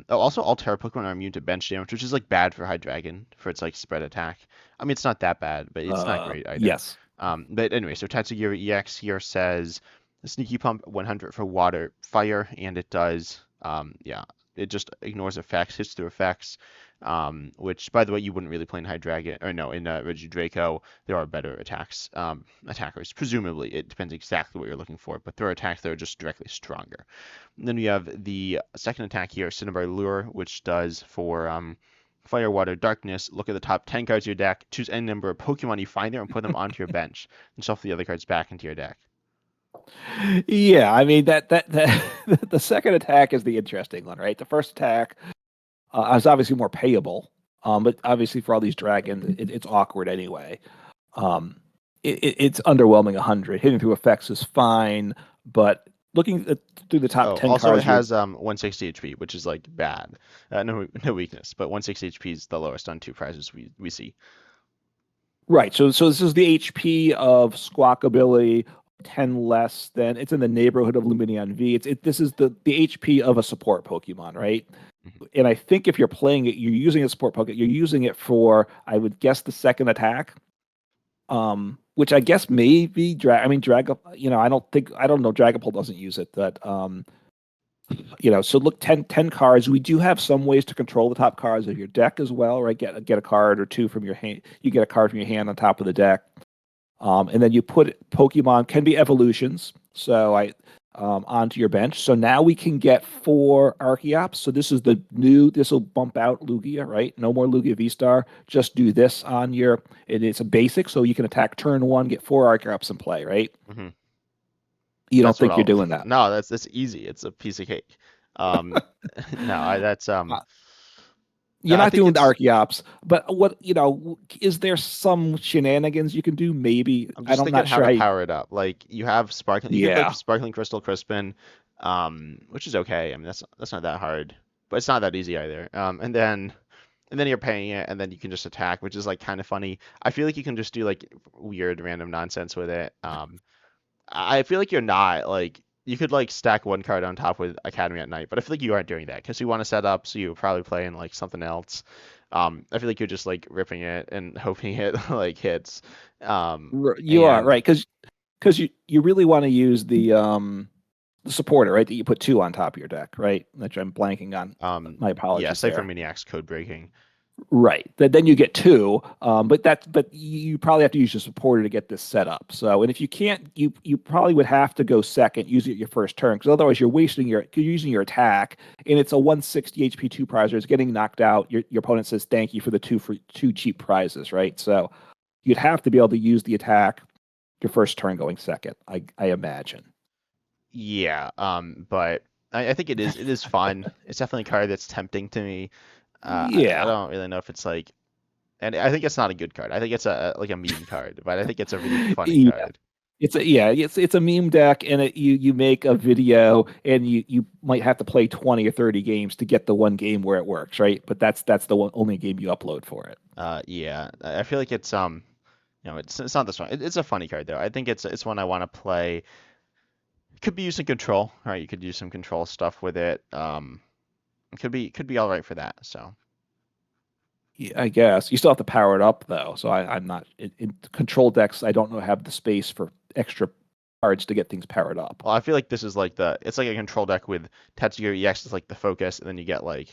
also all Terra Pokemon are immune to bench damage, which is like bad for Hydreigon for its like spread attack. I mean, it's not that bad, but it's not great either. Yes. But anyway, so Tatsugiri EX here says Sneaky Pump 100 for water, fire, and it does yeah, it just ignores effects, hits through effects. Which, by the way, you wouldn't really play in Hydreigon, or no, in Regidraco, there are better attackers. Presumably, it depends exactly what you're looking for, but there are attacks that are just directly stronger. And then we have the second attack here, Cinnabar Lure, which does for Fire, Water, Darkness. Look at the top 10 cards of your deck, choose any number of Pokemon you find there, and put them onto your bench, and shuffle the other cards back into your deck. Yeah, I mean that the second attack is the interesting one, right? The first attack is obviously more payable, but obviously for all these dragons, it's awkward anyway. Um, it's underwhelming 100. Hitting through effects is fine, but through the top Oh, 10 also it cards, you're has 160 HP, which is like bad. No weakness, but 160 HP is the lowest on two prizes we see. Right. So this is the HP of Squawkabilly, 10 less than it's in the neighborhood of Lumineon V. This is the HP of a support Pokemon, right? Mhm. And I think if you're playing it, you're using a support Pokemon, you're using it for, I would guess, the second attack. Which I guess maybe I mean I don't know, Dragapult doesn't use it, but so look, 10 cards. We do have some ways to control the top cards of your deck as well, right? Get a card or two from your hand. You get a card from your hand on top of the deck. And then you put Pokemon can be evolutions. So onto your bench. So now we can get 4 Archeops. So this will bump out Lugia, right? No more Lugia V Star. Just do this on your, it's a basic. So you can attack turn 1, get 4 Archeops in play, right? Hmm. You don't That's what think you're I'll. doing that. No, that's easy. It's a piece of cake. Um, no, I that's Uh, no, You're I not think doing the it's. Archeops, but is there some shenanigans you can do? Maybe. I'm just I'm thinking not how sure to how you, power it up. Like you have sparkling. You could like yeah. sparkling crystal Crispin, which is okay. I mean that's not that hard, but it's not that easy either. And then you're paying it, and then you can just attack, which is like kind of funny. I feel like you can just do like weird random nonsense with it. I feel like you're not like you could like stack one card on top with Academy at Night, but I feel like you aren't doing that because you want to set up, so you're probably playing like something else. I feel like you're just like ripping it and hoping it like hits. You are And right because you really want to use the supporter, right? That you put 2 on top of your deck, right? Which I'm blanking on. My yeah, apologies Cypher there. Maniac's code breaking. Right. Then you get 2, but you probably have to use your supporter to get this set up. So, and if you can't, you probably would have to go second, use it your first turn, because otherwise you're using your attack, and it's a 160 HP 2 prizer. It's getting knocked out. Your opponent says thank you for the 2 cheap prizes, right? So you'd have to be able to use the attack your first turn going second. I imagine. Yeah, but I think it is fun. It's definitely a card that's tempting to me. I Yeah. don't really know if it's like, and I think it's not a good card. I think it's a like a meme card, but I think it's a really funny Yeah. card. It's a meme deck, and you make a video, and you might have to play 20 or 30 games to get the one game where it works, right? But that's the only game you upload for it. Yeah, I feel like it's it's not this one. It's a funny card though. I think it's one I want to play. It could be used in control, right? You could do some control stuff with it. It could be all right for that. So, Yeah, I guess you still have to power it up though. So I'm not in control decks. I don't know have the space for extra cards to get things powered up. well, I feel like this is like it's like a control deck with Tetsuya EX is like the focus, and then you get like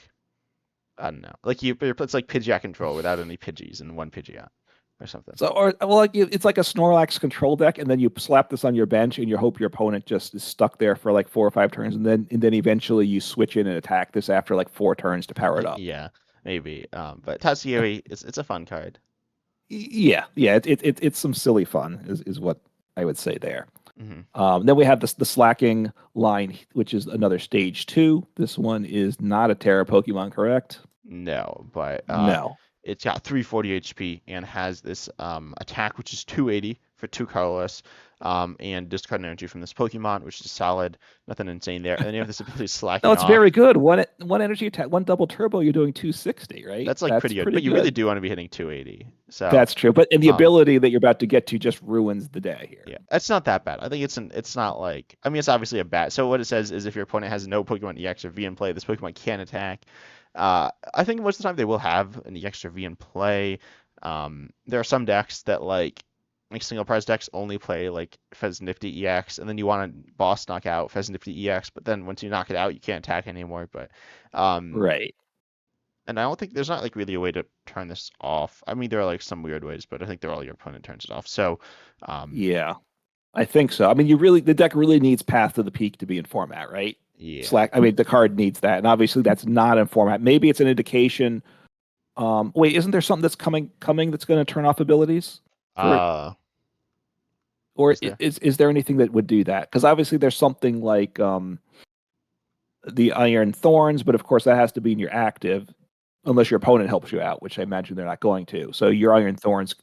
I don't know, like it's like Pidgeot control without any Pidgeys and one Pidgeot or something. So, or well, it's like a Snorlax control deck, and then you slap this on your bench, and you hope your opponent just is stuck there for like 4 or 5 turns, and then eventually you switch in and attack this after like 4 turns to power it up. Yeah, maybe. But Tatsugiri, it's a fun card. Yeah, it's some silly fun is what I would say there. Hmm. Then we have the slacking line, which is another stage 2. This one is not a Terra Pokemon, correct? No, but No. it's got 340 HP and has this attack which is 280 for 2 colorless, and discard an energy from this Pokemon, which is solid, nothing insane there. And then you have this ability No, slacking it's very off. good. One energy attack, one double turbo, you're doing 260, right? That's like That's pretty good, pretty but you really good. do want to be hitting 280. So, That's true. But and the um, ability that you're about to get to just ruins the day here. yeah, it's not that bad. I think it's not like I mean it's obviously a bad. So what it says is if your opponent has no Pokemon EX or V in play, this Pokemon can attack. I think most of the time they will have an EX or V in play. There are some decks that like single prize decks only play like Fez Nifty EX, and then you want to boss knock out Fez Nifty EX, but then once you knock it out, you can't attack anymore. But um, Right. and I don't think there's not like really a way to turn this off. I mean, there are like some weird ways, but I think they're all your opponent turns it off. So, um, Yeah. I think so. I mean, the deck really needs Path to the Peak to be in format, right? yeah. Slack. I mean, the card needs that, and obviously that's not in format. Maybe it's an indication. Wait, isn't there something that's coming that's going to turn off abilities for it? Uh, Or is there? is there anything that would do that? Because obviously there's something like the Iron Thorns, but of course that has to be in your active, unless your opponent helps you out, which I imagine they're not going to. So your Iron Thorns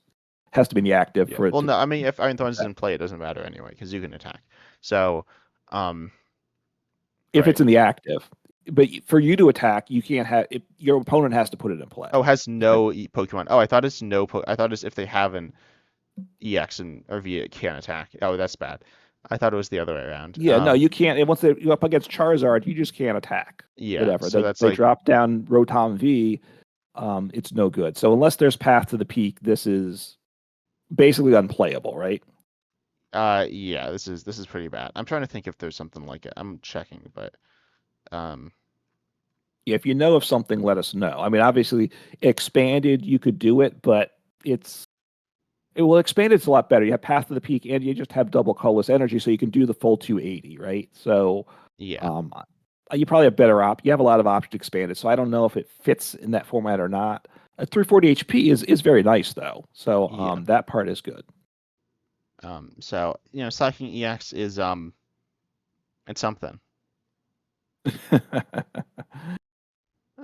has to be in the active Yeah. for it Well, to. no, I mean, if Iron Thorns is in play, it doesn't matter anyway because you can attack. So, um, If right. it's in the active. but for you to attack, you can't have it, your opponent has to put it in play. Oh, has no Pokemon. Oh, I thought it's no. I thought it's if they have an EX and or V, it can't attack. Oh, that's bad. I thought it was the other way around. Yeah, no, you can't. And once you're up against Charizard, you just can't attack. Yeah. Whatever So that's they like, drop down Rotom V, it's no good. So unless there's Path to the Peak, this is basically unplayable, right? yeah, this is pretty bad. I'm trying to think if there's something like it. I'm checking, but um, Yeah, if you know of something, let us know. I mean, obviously, expanded, you could do it, but it's it will expand. It's a lot better. You have Path to the Peak, and you just have double colorless energy, so you can do the full 280, right? So, yeah, um, you probably have better op. You have a lot of options expanded, so I don't know if it fits in that format or not. 340 HP is very nice though, so yeah. that part is good. So Slacking EX is it's something.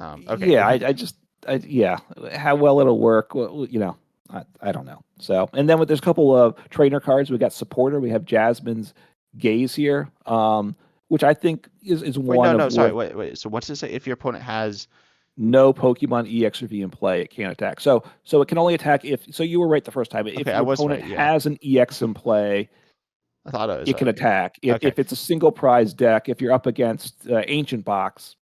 Okay, Yeah, yeah, how well it'll work, well, I don't know. So, and then there's a couple of trainer cards. We got supporter. We have Jasmine's Gaze here, which I think is wait, one no, of no, sorry, worth. wait. So what's it say? If your opponent has, No Pokemon EX or V in play, it can't attack. So it can only attack if. So you were right the first time. okay, If I your was opponent right. Yeah, has an EX in play, I thought I was it can right. attack. Okay, If it's a single prize deck, if you're up against Ancient Box,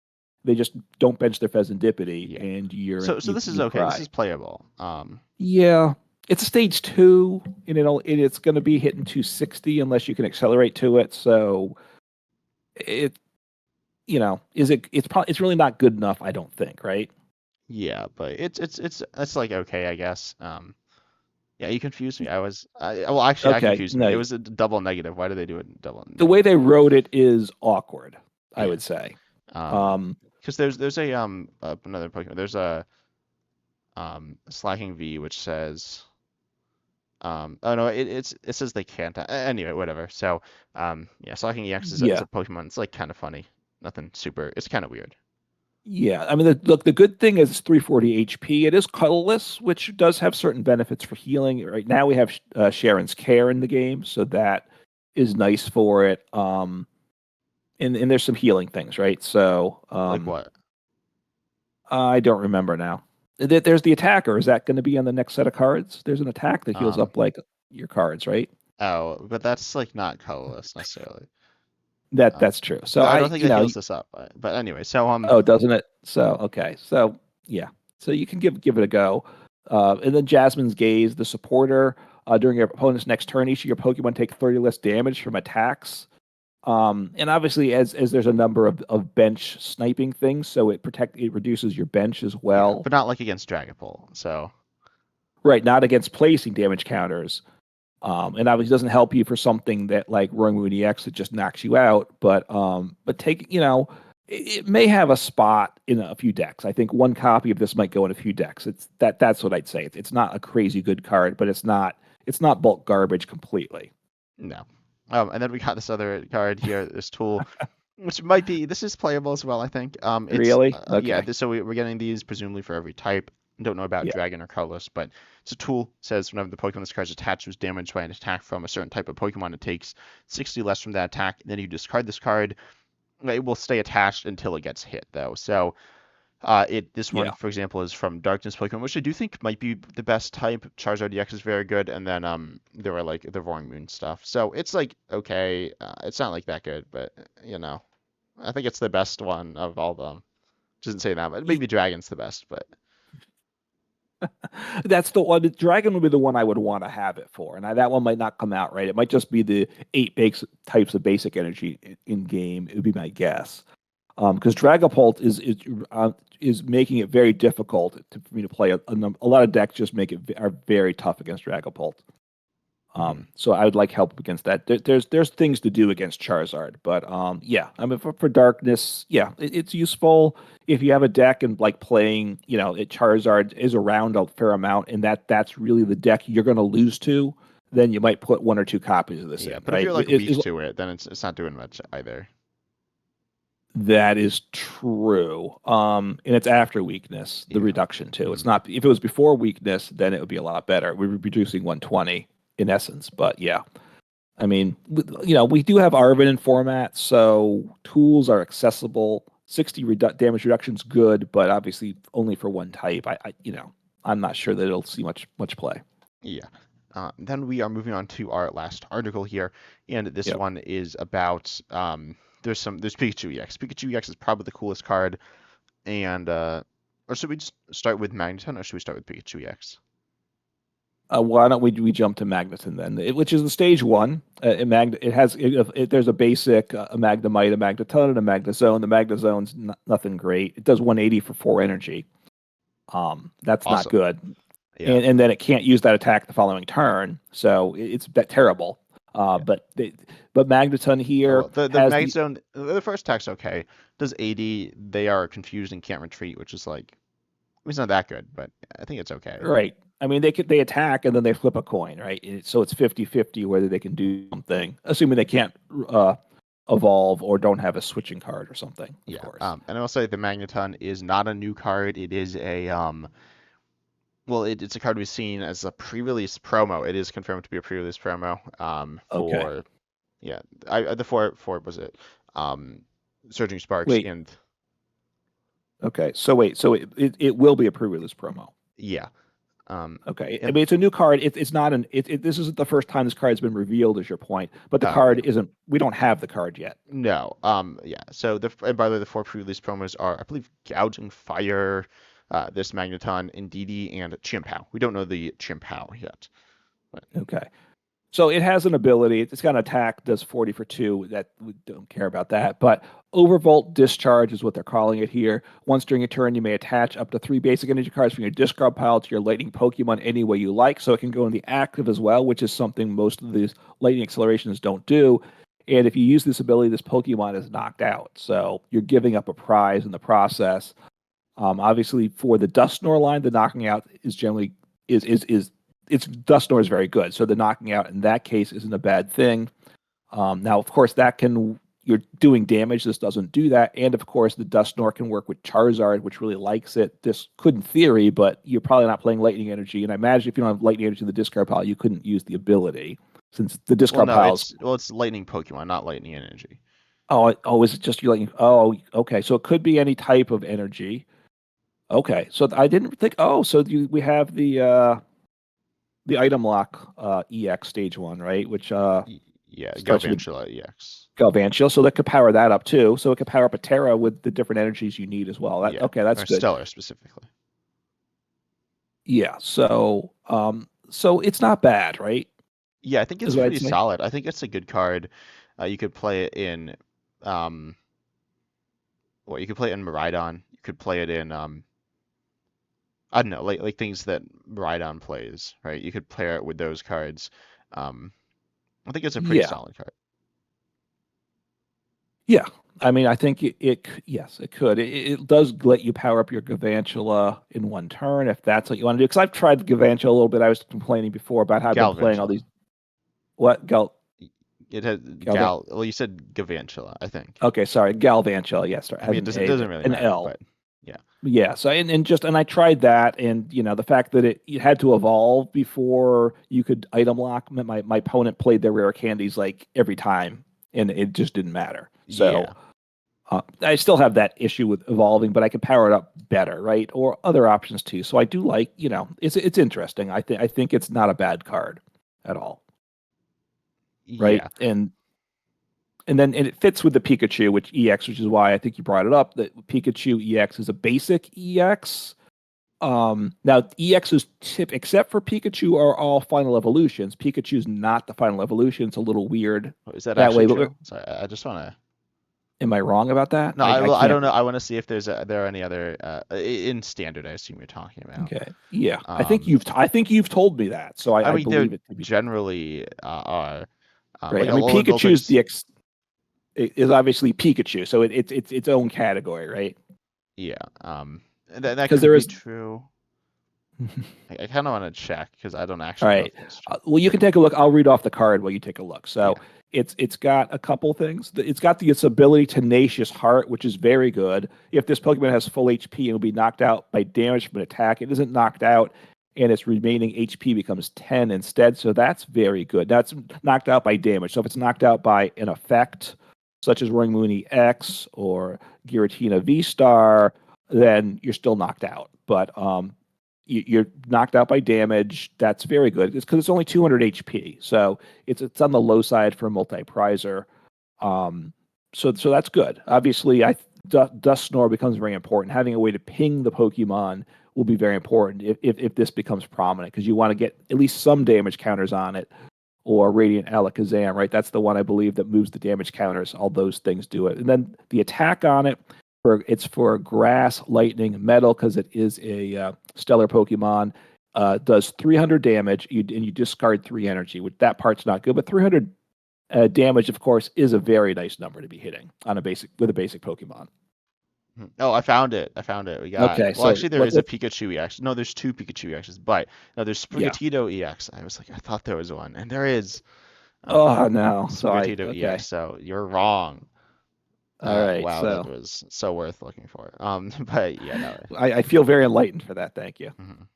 they just don't bench their Pheasantipity, yeah. and So this is you okay. This cry. is playable. Yeah, it's a stage two, and it's going to be hitting 260 unless you can accelerate to it. So it is it's probably it's really not good enough. I don't think, right? Yeah, but it's like okay, I guess. Yeah, you confused me. Well, actually, I Okay, confused me. It no, was a double negative. Why did they do it double the way negative? they wrote it is awkward, I Yeah. would say. Um, Um, because there's a another Pokemon. There's a Slacking V which says oh no, it says they can't. Anyway, whatever. So yeah, Slacking EX is a yeah, Pokemon. It's like kind of funny. Nothing super. It's kind of weird. yeah. I mean, look, the good thing is it's 340 HP. It is colorless, which does have certain benefits for healing. Right now, we have Sharon's Care in the game, so that is nice for it. And there's some healing things, right? So, Like what? I don't remember now. There's the attacker. Is that going to be on the next set of cards? There's an attack that heals Um, up like your cards, right? oh, but that's like not colorless necessarily. That's true. So I don't think that heals this up. But anyway, so oh, doesn't it? So okay. So yeah. So you can give it a go. And then Jasmine's Gaze, the supporter. During your opponent's next turn, each of your Pokemon take 30 less damage from attacks. And obviously, as there's a number of bench sniping things, so it reduces your bench as yeah, well. but not like against Dragapult. So Right, not against placing damage counters. And obviously doesn't help you for something that like Roaring Moon EX that just knocks you out. But take it may have a spot in a few decks. I think one copy of this might go in a few decks. That's what I'd say. It's not a crazy good card, but it's not bulk garbage completely. no. And then we got this other card here, this tool, which might be this is playable as well. I think. It's Really? yeah. Okay. So we're getting these presumably for every type. Don't know about Yeah. Dragon or Colorless, but it's a tool. It says whenever the Pokemon this card is attached was damaged by an attack from a certain type of Pokemon, it takes 60 less from that attack. And then you discard this card. It will stay attached until it gets hit, though. So this one, Yeah. for example, is from Darkness Pokemon, which I do think might be the best type. Charizard EX is very good, and then there were like the Roaring Moon stuff. So it's like okay, it's not like that good, but I think it's the best one of all of them. Doesn't say that, but Y- maybe Dragon's the best. But That's the one. The Dragon would be the one I would want to have it for, and that one might not come out right. It might just be the eight base types of basic energy in game. It would be my guess. Because Dragapult is making it very difficult for me to play. A lot of decks just make it are very tough against Dragapult. mhm. So I would like help against that. There's things to do against Charizard, but yeah, I mean for Darkness, yeah, it's useful if you have a deck and like playing, Charizard is around a fair amount, and that's really the deck you're going to lose to. Then you might put one or two copies of this Yeah, in, but if right? you're like weak to it, then it's not doing much either. That is true. And it's after weakness, the Yeah. reduction too. It's Mhm. not if it was before weakness, then it would be a lot better. We were reducing 120 in essence, but yeah. I mean, we do have Arvin in format, so tools are accessible. damage reduction's good, but obviously only for one type. I'm not sure that it'll see much play. Yeah. Then we are moving on to our last article here, and this Yep. one is about there's Pikachu EX. Pikachu EX is probably the coolest card, and or should we just start with Magneton, or should we start with Pikachu EX? Why don't we jump to Magneton then, which is the stage one. There's a basic a Magnemite, a Magneton, and a Magnezone. The Magnezone's nothing great. It does 180 for 4 energy. That's not Awesome. good, Yeah. and then it can't use that attack the following turn, so it's that terrible. Yeah. But Magneton here Well, the has the Magneton, the first attack's okay. Does 80? They are confused and can't retreat, which is like it's not that good, but I think it's okay. right. I mean, they attack and then they flip a coin, right? So it's 50-50 whether they can do something, assuming they can't evolve or don't have a switching card or something, of Yeah. course. And I'll say the Magneton is not a new card. It is a well, it's a card we've seen as a pre-release promo. It is confirmed to be a pre-release promo. Okay. For yeah, the for was it, Surging Sparks Wait. and Okay. So wait. So it will be a pre-release promo. yeah, Okay. I and mean, it's a new card. It's not this isn't the first time this card's been revealed, is your point. But the oh card no, isn't. We don't have the card yet. no, yeah. So and by the way, the four pre-release promos are, I believe, Gouging Fire, this Magneton, Indeedee, and Chimpao. We don't know the Chimpao yet, but Okay. So it has an ability. It's got an attack, does 40 for 2. That we don't care about that. But Overvolt Discharge is what they're calling it here. Once during a turn, you may attach up to 3 basic energy cards from your discard pile to your lightning Pokemon any way you like. So it can go in the active as well, which is something most of these lightning accelerations don't do. And if you use this ability, this Pokemon is knocked out. So you're giving up a prize in the process. Obviously, for the Dusknoir line, the knocking out is generally is it's Dusknoir is very good. So the knocking out in that case isn't a bad thing. Now, of course, you're doing damage. This doesn't do that. And of course, the Dusknoir can work with Charizard, which really likes it. This could in theory, but you're probably not playing Lightning Energy. And I imagine if you don't have Lightning Energy in the discard pile, you couldn't use the ability since the well, discard no, piles. it's Lightning Pokemon, not Lightning Energy. Oh, is it just you Lightning? Oh, okay. So it could be any type of energy. Okay, so I didn't think. Oh, so we have the item lock EX stage one, right? Which Yeah, starts with Galvantula EX. Galvantula, so that could power that up too. So it could power up a Terra with the different energies you need as well. Yeah, Okay, that's or good. Stellar specifically. Yeah. So it's not bad, right? Yeah, I think it's Is what I'd pretty say. solid. I think it's a good card. You could play it in, um, you could play it in Miraidon. You could play it in, I don't know, like things that Miraidon plays, right? You could pair it with those cards. Um, I think it's a pretty Yeah. solid card. Yeah. I mean, I think yes, it could. It does let you power up your Gavantula in one turn if that's what you want to do. Because I've tried the Gavantula a little bit. I was complaining before about how I've been playing all Galvantula. these what It has Galvan. Well, you said Gavantula, I think. Okay, sorry, Galvantula. Yes, I has mean, an it A doesn't there, really an matter, L. but yeah, Yeah. So and I tried that, and the fact that it had to evolve before you could item lock. My opponent played their rare candies like every time, and it just didn't matter. So yeah, I still have that issue with evolving, but I can power it up better, right? Or other options too. So I do like, it's interesting. I think it's not a bad card at all, right? yeah. And then it fits with the Pikachu, which EX, which is why I think you brought it up. That Pikachu EX is a basic EX. Now EX's tip, except for Pikachu, are all final evolutions. Pikachu's not the final evolution. It's a little weird Is that that actually way. But true? Sorry, I just want to. am I wrong about that? No, I I can't. don't know. I want to see if there are any other in standard. I assume you're talking about. Okay. Yeah. Um, I think you've told me that, so I I mean, there believe it to be generally are right. like I mean, Pikachu's Olympics. is obviously Pikachu, so it's its own category, right? Yeah, that Because could there be is. true. I kind of want to check because I don't All actually know if right. that's true. Well, you can take a look. I'll read off the card while you take a look. So Yeah, it's got a couple things. It's got its ability Tenacious Heart, which is very good. If this Pokemon has full HP and will be knocked out by damage from an attack, it isn't knocked out, and its remaining HP becomes 10 instead. So that's very good. That's knocked out by damage. So if it's knocked out by an effect, such as Roaring Moon EX or Giratina V Star, then you're still knocked out. But you're knocked out by damage. That's very good. It's because it's only 200 HP, so it's on the low side for a multi-prizer. Um, so that's good. Obviously, Dust Snore becomes very important. Having a way to ping the Pokemon will be very important if this becomes prominent because you want to get at least some damage counters on it or Radiant Alakazam, right? That's the one I believe that moves the damage counters. All those things do it. And then the attack on it, it's for grass, lightning, metal, because it is a stellar Pokemon. Does 300 damage, and you discard 3 energy, which that part's not good. But 300 damage, of course, is a very nice number to be hitting on a basic with a basic Pokemon. Oh, I found it. I found it. We got. Okay, Well, so actually, there is a Pikachu EX. No, there's two Pikachu EXs, but no, there's yeah. Sprigatito EX. I was like, I thought there was one, and there is Oh no, so I Sprigatito okay. EX. So you're wrong. All right, Wow, that so was so worth looking for. But yeah, no. I feel very enlightened for that. Thank you. Mhm.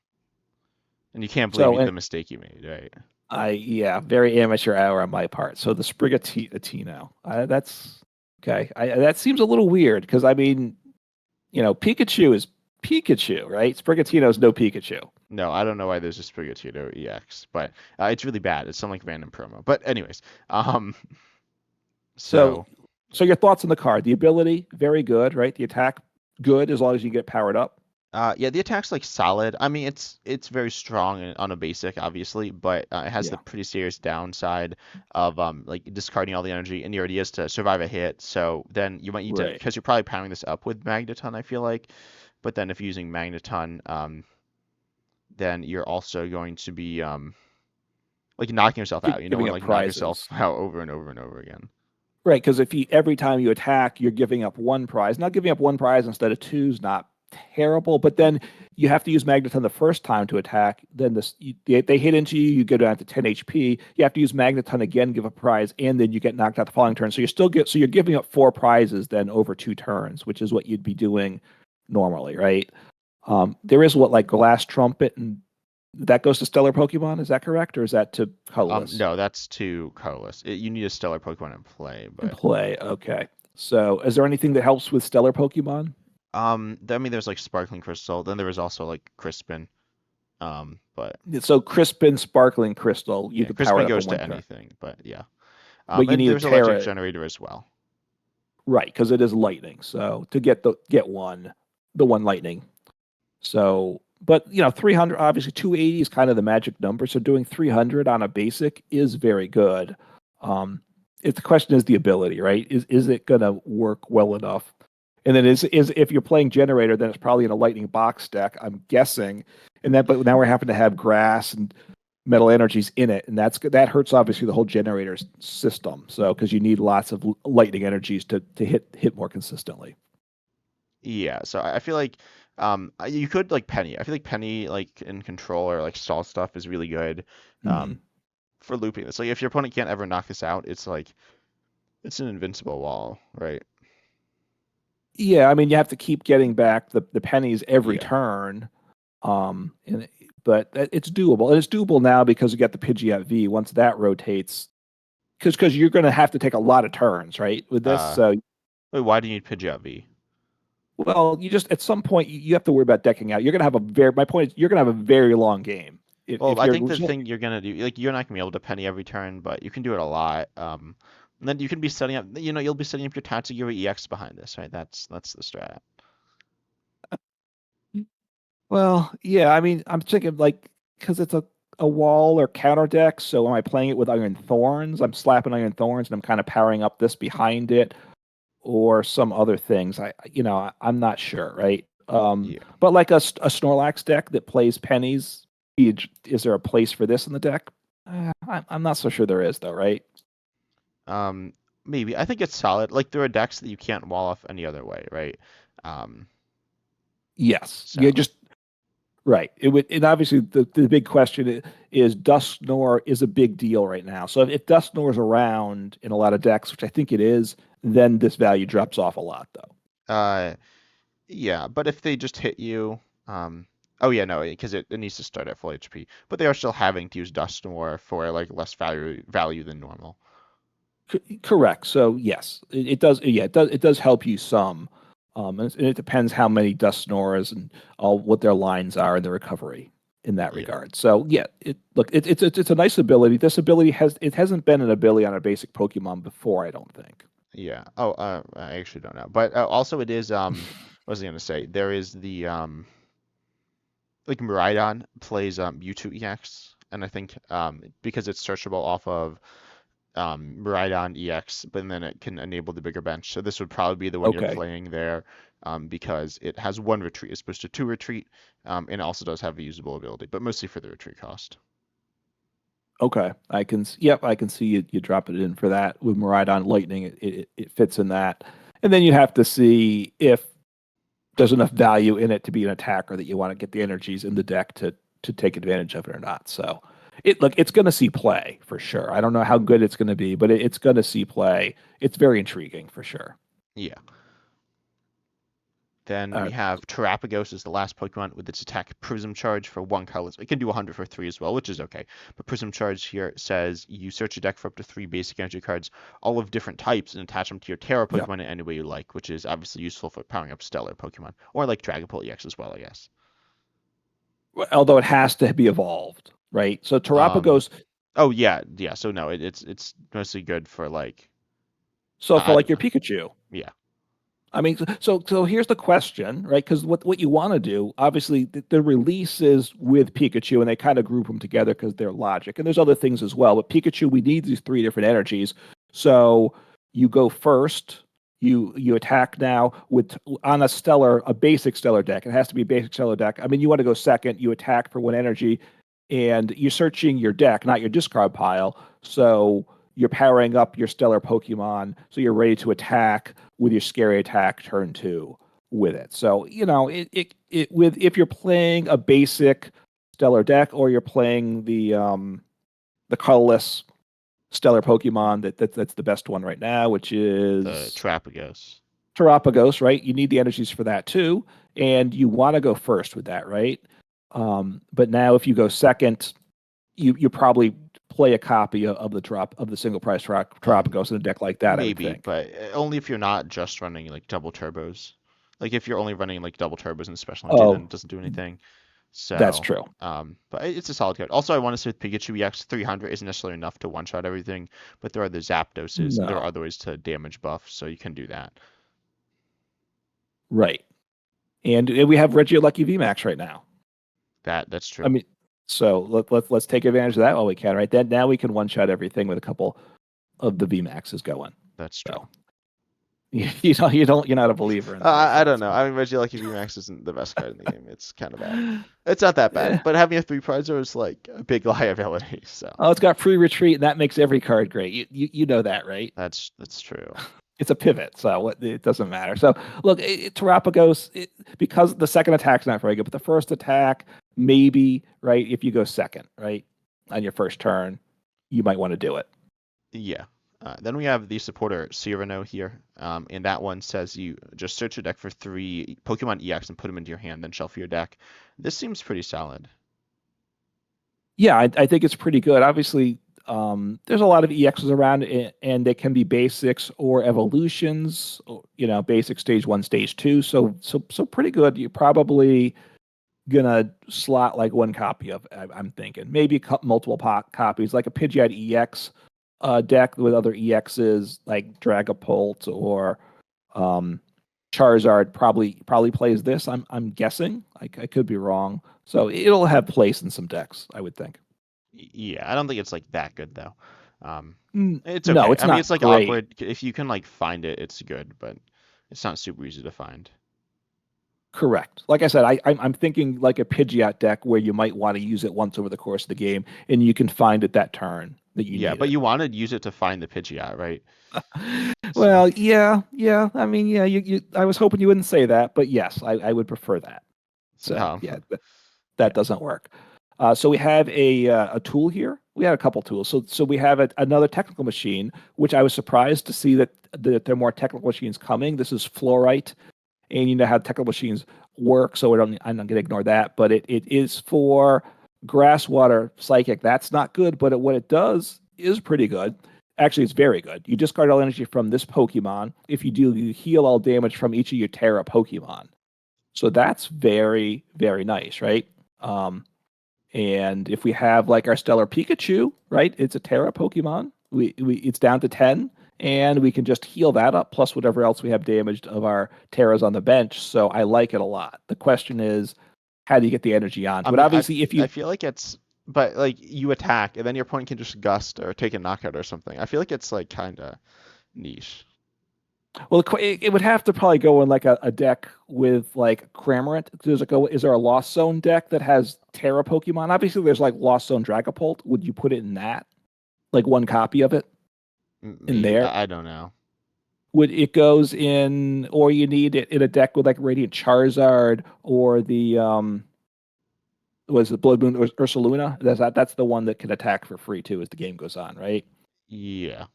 And you can't believe So the and mistake you made, right? yeah, very amateur hour on my part. So the Sprigatito, that's okay. That seems a little weird because I mean, Pikachu is Pikachu, right? Sprigatito is no Pikachu. No, I don't know why there's a Sprigatito EX, but it's really bad. It's some like random promo. But anyways, um, So, so so your thoughts on the card? The ability, very good, right? The attack, good as long as you get powered up. yeah, the attack's like solid. I mean, it's very strong on a basic, obviously, but it has the Yeah, pretty serious downside of like discarding all the energy, and your idea is to survive a hit. So then you might need to, right. because you're probably powering this up with Magneton, I feel like. But then if you're using Magneton, then you're also going to be like knocking yourself out, Giving and up like knock yourself prizes. out over and over and over again. Right, because if you every time you attack, you're giving up one prize. Now, giving up one prize instead of two is not terrible, but then you have to use Magneton the first time to attack. Then they hit into you, you go down to 10 HP. You have to use Magneton again, give a prize, and then you get knocked out the following turn. So you're giving up 4 prizes then over 2 turns, which is what you'd be doing normally, right? There is what like Glass Trumpet, and that goes to Stellar Pokemon. Is that correct, or is that to Colorless? No, that's too colorless. You need a stellar Pokemon in play, In but play, okay. So, is there anything that helps with Stellar Pokemon? I mean, there's like Sparkling Crystal. Then there was also like Crispin. But So, Crispin, Sparkling Crystal, you yeah, could power Crispin it up in goes one to turn, anything. But yeah, but you and need a there's Electric Terra, Generator as well. right? Because it is lightning. So, to get the one lightning. So, but 300, obviously 280 is kind of the magic number. So, doing 300 on a basic is very good. Um, the question is the ability, right? Is it going to work well enough? And then is if you're playing generator, then it's probably in a lightning box deck, I'm guessing. But now we're having to have grass and metal energies in it, and that hurts obviously the whole generator system. So because you need lots of lightning energies to hit more consistently. Yeah, so I feel like you could like Penny. I feel like Penny like in control or like stall stuff is really good Hmm. um for looping this. Like if your opponent can't ever knock this out, it's like it's an invincible wall, right? Yeah, I mean you have to keep getting back the pennies every Yeah. turn. And but it's doable, and it's doable now because you got the Pidgeot V. Once that rotates, because you're going to have to take a lot of turns, right, with this. Uh, So Wait, why do you need Pidgeot V? well, you just at some point you have to worry about decking out. You're going to have a very my point is you're going to have a very long game Well, if I you're think the thing you're gonna do, like you're not gonna be able to Penny every turn, but you can do it a lot. And then you can be setting up, you'll be setting up your Tatsugiri EX behind this, right? That's the strat. well, yeah. I mean, I'm thinking like because it's a wall or counter deck. So am I playing it with Iron Thorns? I'm slapping Iron Thorns and I'm kind of powering up this behind it, or some other things. I'm not sure, right? Yeah. But like a Snorlax deck that plays pennies, is there a place for this in the deck? I'm not so sure there is, though, right? Um, Maybe. I think it's solid. Like there are decks that you can't wall off any other way, right? Um, Yes. so Yeah, just right. It would, and obviously the big question is Dusknoir is a big deal right now. So if Dusknoir is around in a lot of decks, which I think it is, then this value drops off a lot, though. uh yeah, but if they just hit you, oh yeah, no, because it needs to start at full HP. But they are still having to use Dust Noir for like less value than normal. Correct. So yes, it does. Yeah, it does help you some, and it depends how many dust snorers and all what their lines are in the recovery in that Yeah. regard. So yeah, it's a nice ability. This ability hasn't been an ability on a basic Pokemon before, I don't think. Yeah. Oh, I actually don't know. But also it is what was I gonna say? There is the like Miraidon plays Mewtwo EX, and I think because it's searchable off of Miraidon EX, but then it can enable the bigger bench. So this would probably be the one you're Okay. playing there, because it has one retreat as opposed to two retreat, and it also does have a usable ability, but mostly for the retreat cost. Okay, yep, I can see you drop it in for that with Miraidon Lightning. It fits in that, and then you have to see if there's enough value in it to be an attacker that you want to get the energies in the deck to take advantage of it or not. So it's going to see play for sure. I don't know how good it's going to be, but it's going to see play. It's very intriguing for sure. Yeah. Then we Uh, have Terapagos as the last Pokemon with its attack Prism Charge for one color. It can do 100 for three as well, which is okay. But Prism Charge here says you search your deck for up to three basic energy cards, all of different types, and attach them to your Terra yeah. Pokemon in any way you like, which is obviously useful for powering up Stellar Pokemon, or like Dragapult EX as well, I guess. Although it has to be evolved, right? So Um, Terapagos. oh yeah, yeah. So no, it's mostly good for like So for I like don't your know. Pikachu, Yeah. I mean, so here's the question, right? Because what you want to do, obviously, the release is with Pikachu, and they kind of group them together because they're logic. And there's other things as well, but Pikachu, we need these three different energies. So you go first. You attack now with on a basic stellar deck. It has to be a basic stellar deck. I mean, you want to go second. You attack for one energy, and you're searching your deck, not your discard pile. So you're powering up your stellar Pokemon, so you're ready to attack with your scary attack turn two with it. So it with if you're playing a basic stellar deck or you're playing the colorless stellar Pokemon that's the best one right now, which The is Terapagos. Terapagos, right? You need the energies for that too, and you want to go first with that, right? But now if you go second, you probably play a copy of the single price Um, Terapagos in a deck like that, I would Maybe, think. but only if you're not just running like double turbos. Like if you're only running like double turbos and special energy, then Oh, it doesn't do anything. that's So, true. but it's a solid card. Also, I want to say with Pikachu EX 300 isn't necessarily enough to one-shot everything, but there are the Zapdoses and there are No, other ways to damage buff, so you can do that. right. And we have Regieleki VMAX right now. That's I true. mean, so let's take advantage of that while we can, right? Then now we can one shot everything with a couple of the VMAXs going. That's true. So you're not a believer in that, I I thought don't know. so. I mean, Regieleki VMAX isn't the best card in the game. It's kind of bad. It's not that bad, Eh, but having a three prizer is like a big liability. So oh, it's got free retreat, and that makes every card great. You know that, right? that's true. It's a pivot, so it doesn't matter. So look, Terapagos, because the second attack's not very good, but the first attack, maybe, right? If you go second, right, on your first turn, you might want to do it. Yeah. Then we have the supporter Cyrano here, and that one says you just search your deck for three Pokemon EX and put them into your hand, then shuffle your deck. This seems pretty solid. Yeah, I think it's pretty good. Obviously, there's a lot of EXs around, and they can be basics or evolutions. Basic stage one, stage two. So pretty good. You're probably gonna slot like one copy of. I'm thinking maybe multiple copies, like a Pidgeot EX deck with other EXs like Dragapult or um, Charizard. Probably plays this. I'm guessing. I could be wrong. So it'll have place in some decks, I would think. Yeah, I don't think it's like that good though. It's No, okay. it's I mean, it's not like great. awkward. If you can like find it, it's good, but it's not super easy to find. Correct. Like I said, I'm thinking like a Pidgeot deck where you might want to use it once over the course of the game, and you can find it that turn that you Yeah, need but it. you want to use it to find the Pidgeot, right? So, Well, yeah. I mean, yeah. I was hoping you wouldn't say that, but yes, I would prefer that. so So yeah, that yeah. doesn't work. So we have a tool here. We had a couple tools. So we have another technical machine, which I was surprised to see that there are more technical machines coming. This is Fluorite, and you know how technical machines work. So I'm not going to ignore that. But it is for grass water psychic. That's not good, but what it does is pretty good. Actually, it's very good. You discard all energy from this Pokemon. If you do, you heal all damage from each of your Terra Pokemon. So that's very, very nice, right? Um, and if we have like our Stellar Pikachu, right? It's a Terra Pokemon. We it's down to 10, and we can just heal that up plus whatever else we have damaged of our Terras on the bench. So I like it a lot. The question is, how do you get the energy I onto it? mean, Obviously, if I you feel like it's, but like you attack and then your opponent can just gust or take a knockout or something. I feel like it's like kind of niche. well, it would have to probably go in like a deck with like Cramorant. Is there a Lost Zone deck that has Terra Pokemon? Obviously, there's like Lost Zone Dragapult. Would you put it in that? Like one copy of it in Maybe there? I don't know. Would it goes in, or you need it in a deck with like Radiant Charizard or the was it Blood Moon Ursaluna? That's the one that can attack for free too as the game goes on, right? Yeah.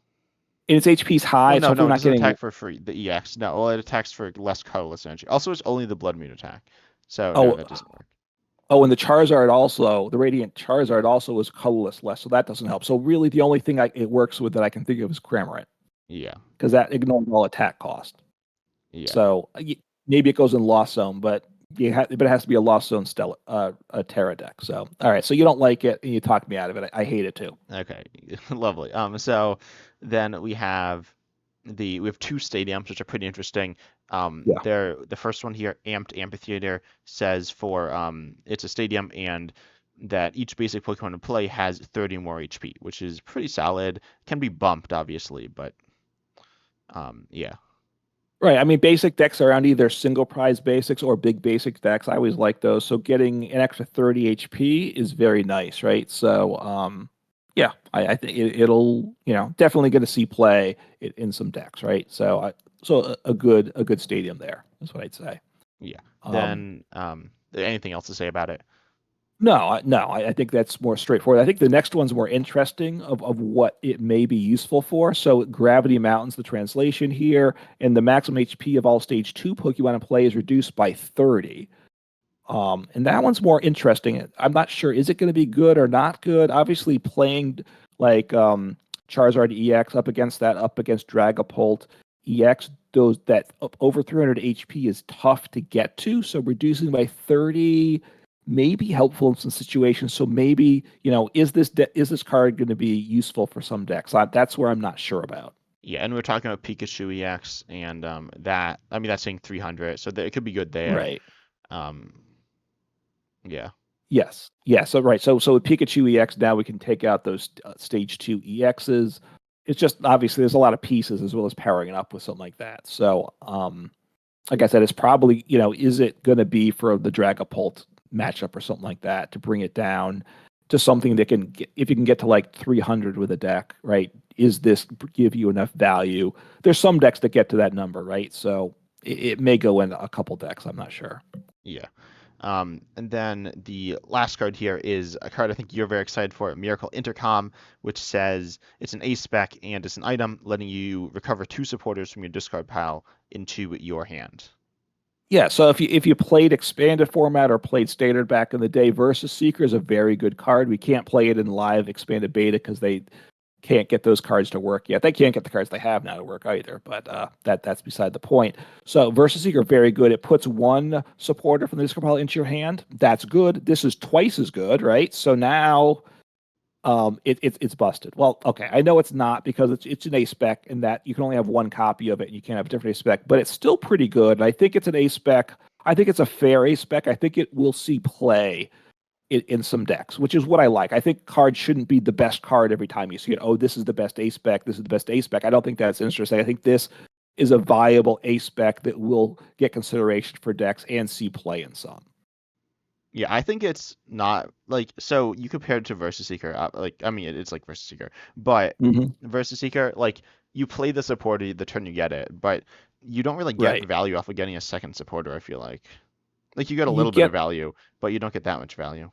And its HP's Well, high, so no, if we're no, it not doesn't getting attack for free. The EX. No, well, it attacks for less colorless energy. Also, it's only the Blood Moon attack. So no, oh that doesn't work. and the Charizard also, the Radiant Charizard also is colorless less, so that doesn't help. So really, the only thing it works with that I can think of is Cramorant Yeah. because that ignores all attack cost. Yeah. So maybe it goes in Lost Zone, but but it has to be a Lost Zone Stella, a Terra deck. So all right, so you don't like it, and you talked me out of it. I hate it too. Okay. Lovely. So then we have two stadiums which are pretty interesting. Yeah. They're the first one here, Amped Amphitheater, says for it's a stadium and that each basic Pokemon in play has 30 more HP, which is pretty solid. Can be bumped obviously, but yeah. Right. I mean, basic decks are around either single prize basics or big basic decks. I always like those. So getting an extra 30 HP is very nice, right? So, yeah, I think it'll, definitely going to see play in some decks, right? So a good stadium there is what I'd say. Yeah. Um, Then anything else to say about it? no, I think that's more straightforward. I think the next one's more interesting of what it may be useful for. So Gravity Mountains, the translation here, and the maximum HP of all stage 2 Pokemon in play is reduced by 30. And that one's more interesting. I'm not sure, is it going to be good or not good? Obviously, playing like Charizard EX up against Dragapult EX, those that over 300 HP is tough to get to. So reducing by 30 may be helpful in some situations. So maybe, is this card going to be useful for some decks? That's where I'm not sure about. Yeah, and we're talking about Pikachu EX and that I mean that's saying 300, so it could be good there. Right. Um, yeah. Yes. Yeah. So right. So with Pikachu EX now we can take out those stage 2 EXs. It's just obviously there's a lot of pieces as well as powering it up with something like that. So like I said, it's probably, is it gonna be for the Dragapult matchup or something like that to bring it down to something that can get, if you can get to like 300 with a deck, right? Is this give you enough value? There's some decks that get to that number, right? So it may go in a couple decks. I'm not sure. Yeah. And then the last card here is a card I think you're very excited for, Miracle Intercom, which says it's an ace spec and it's an item letting you recover two supporters from your discard pile into your hand. Yeah, so if you played expanded format or played standard back in the day, Versus Seeker is a very good card. We can't play it in live expanded beta because they can't get those cards to work yet. They can't get the cards they have now to work either, but that's beside the point. So Versus Seeker, very good. It puts one supporter from the discard pile into your hand. That's good. This is twice as good, right? So now it's busted. Well, okay, I know it's not because it's an A spec and that you can only have one copy of it and you can't have a different A spec, but it's still pretty good. And I think it's an A spec. I think it's a fair A spec. I think it will see play in some decks, which is what I like. I think cards shouldn't be the best card every time you see it. Oh, this is the best A spec. This is the best A spec. I don't think that's interesting. I think this is a viable A spec that will get consideration for decks and see play in some. Yeah, I think it's not like so you compare it to Versus Seeker, like I mean it's like Versus Seeker, but Hmm. Versus Seeker like you play the supporter the turn you get it, but you don't really get Right. value off of getting a second supporter, I feel like. Like you get a You little bit of get value, but you don't get that much value.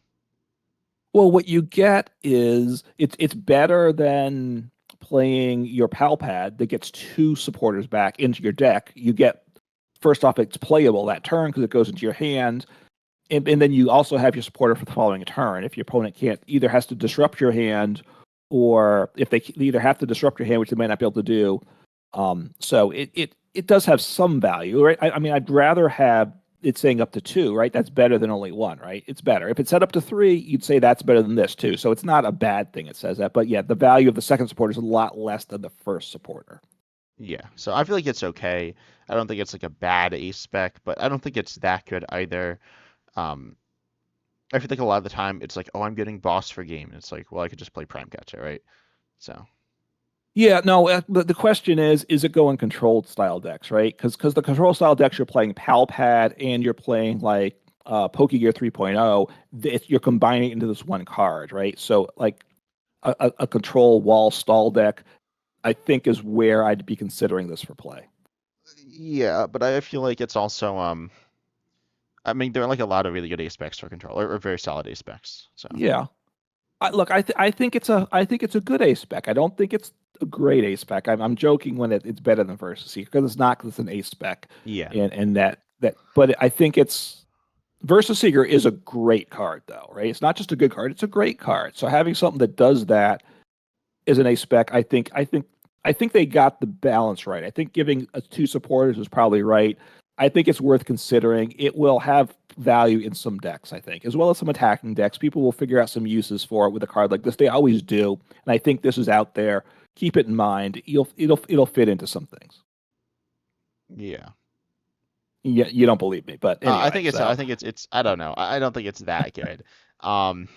Well, what you get is it's better than playing your pal pad that gets two supporters back into your deck. You get first off, it's playable that turn because it goes into your hand, and then you also have your supporter for the following turn. If your opponent can't either has to disrupt your hand or if they either have to disrupt your hand, which they might not be able to do. So it does have some value, right? I mean, I'd rather have it saying up to two, right? That's better than only one, right? It's better. If it said up to three, you'd say that's better than this too. So it's not a bad thing it says that. But yeah, the value of the second supporter is a lot less than the first supporter. Yeah, so I feel like it's okay. I don't think it's like a bad ace spec, but I don't think it's that good either. Um, I feel like a lot of the time it's like, oh, I'm getting boss for game, and it's like, well, I could just play Prime Catcher, right? So Yeah, no, the question is it going controlled style decks, right? Because the control style decks you're playing Pal Pad and you're playing like Pokegear 3.0, you're combining it into this one card, right? So like a control wall stall deck, I think is where I'd be considering this for play. yeah, but I feel like it's also I mean, there are like a lot of really good ace specs for control, or very solid ace specs. So Yeah. Look, I think it's a good ace spec. I don't think it's a great ace spec. I'm joking when it's better than Versus Seeker because it's not because it's an ace spec, yeah, and that. But I think it's Versus Seeker is a great card though, right? It's not just a good card; it's a great card. So having something that does that is an ace spec. I think they got the balance right. I think giving two supporters is probably right. I think it's worth considering. It will have value in some decks, I think, as well as some attacking decks. People will figure out some uses for it with a card like this. They always do, and I think this is out there. Keep it in mind. It'll fit into some things. yeah. Yeah, you don't believe me, but anyway. I So think it's I don't know. I don't think it's that good. Um,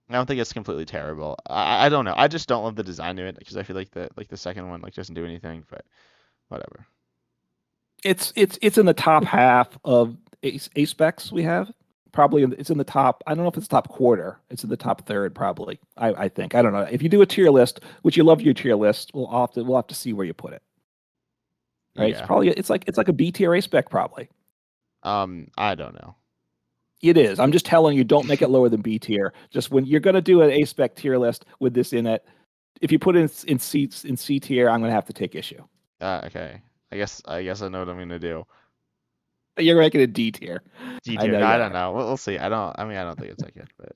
I don't think it's completely terrible. I don't know. I just don't love the design of it because I feel like the second one like doesn't do anything, but whatever. it's in the top half of ace specs we have. Probably it's in the top. I don't know if it's top quarter. It's in the top third, probably. I think. I don't know. If you do a tier list, which you love your tier list, we'll have to see where you put it. Right? Yeah. It's like a B tier ace spec, probably. I don't know. It is. I'm just telling you, don't make it lower than B tier. Just when you're going to do an A spec tier list with this in it, if you put it in C tier, I'm going to have to take issue. Okay. I guess I know what I'm gonna do. You're making it D tier. G I tier. know No, you I don't are. know. We'll see. I don't. I mean, I don't think it's that good, but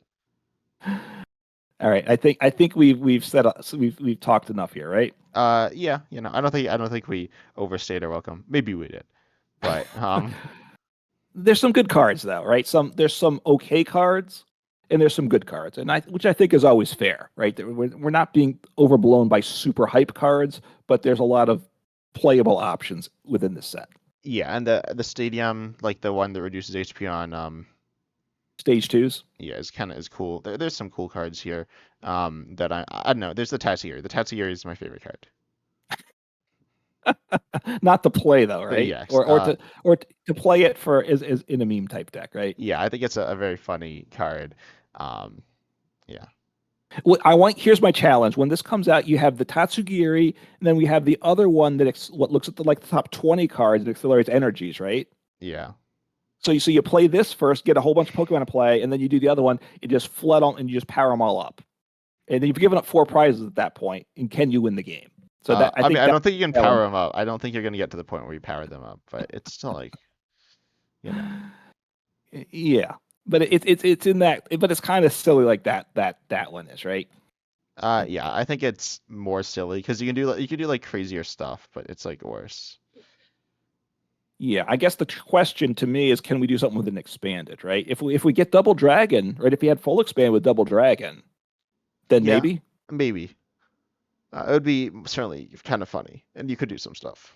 All right. I think we've said we've talked enough here, right? yeah. You know, I don't think we overstayed our welcome. Maybe we did, but There's some good cards though, right? There's some okay cards and there's some good cards, and I which I think is always fair, right? We're not being overblown by super hype cards, but there's a lot of playable options within the set. yeah. And the stadium, like the one that reduces HP on Stage twos. yeah, is kind of is cool. There's some cool cards here. That I don't know. There's the Tatsier. The Tatsier is my favorite card. Not to play though, For the right? EX. Or to play it for is in a meme type deck, right? Yeah, I think it's a very funny card. Um, yeah, Well, here's my challenge. When this comes out, you have the Tatsugiri, and then we have the other one that what looks at like the top 20 cards and accelerates energies, right? yeah. So you play this first, get a whole bunch of Pokemon to play, and then you do the other one, and just flood on and you just power them all up. And then you've given up four prizes at that point, and can you win the game? So that I I mean, think I that's don't think you can the challenge. power them up. I don't think you're gonna get to the point where you power them up, but it's still like, you know. Yeah, but it's in that, but it's kind of silly like that one is, right? Yeah, I think it's more silly because you can do like crazier stuff, but it's like worse. Yeah, I guess the question to me is, can we do something with an expanded, right? If we get Double Dragon, right? If we had full expand with Double Dragon, then Yeah, maybe maybe. It would be certainly kind of funny, and you could do some stuff.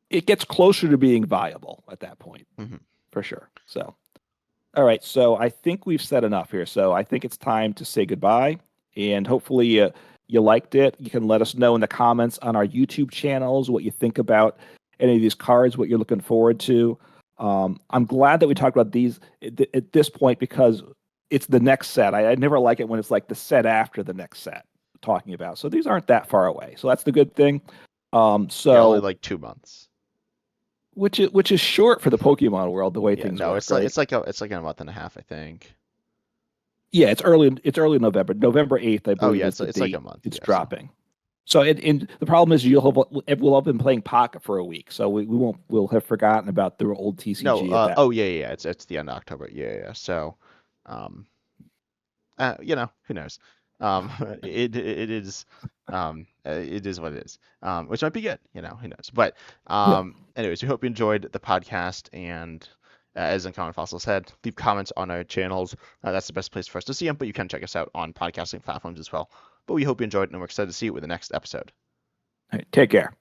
it gets closer to being viable at that point, Hmm. for sure. So, all right. So I think we've said enough here. So I think it's time to say goodbye, and hopefully you liked it. You can let us know in the comments on our YouTube channels what you think about any of these cards, what you're looking forward to. I'm glad that we talked about these at this point because it's the next set. I never like it when it's like the set after the next set talking about. So these aren't that far away. So that's the good thing. Yeah, only So like 2 months. which is short for the Pokemon world, the way Yeah, things no, work, right? it's like a month and a half, I think. Yeah, it's early November. November 8th, I Oh believe, yeah, is the it's like a date month. it's Yeah, so dropping. So and the problem is we'll have been playing Pocket for a week, so we'll have forgotten about the old no. TCG at that. Oh yeah. It's the end of October. Yeah. So, um, you know, who knows? it is what it is, which might be good, who knows. But Yeah. anyways, we hope you enjoyed the podcast, and as Uncommon Fossil said, leave comments on our channels. That's the best place for us to see them, but you can check us out on podcasting platforms as well. But we hope you enjoyed, and we're excited to see you with the next episode. All right, take care.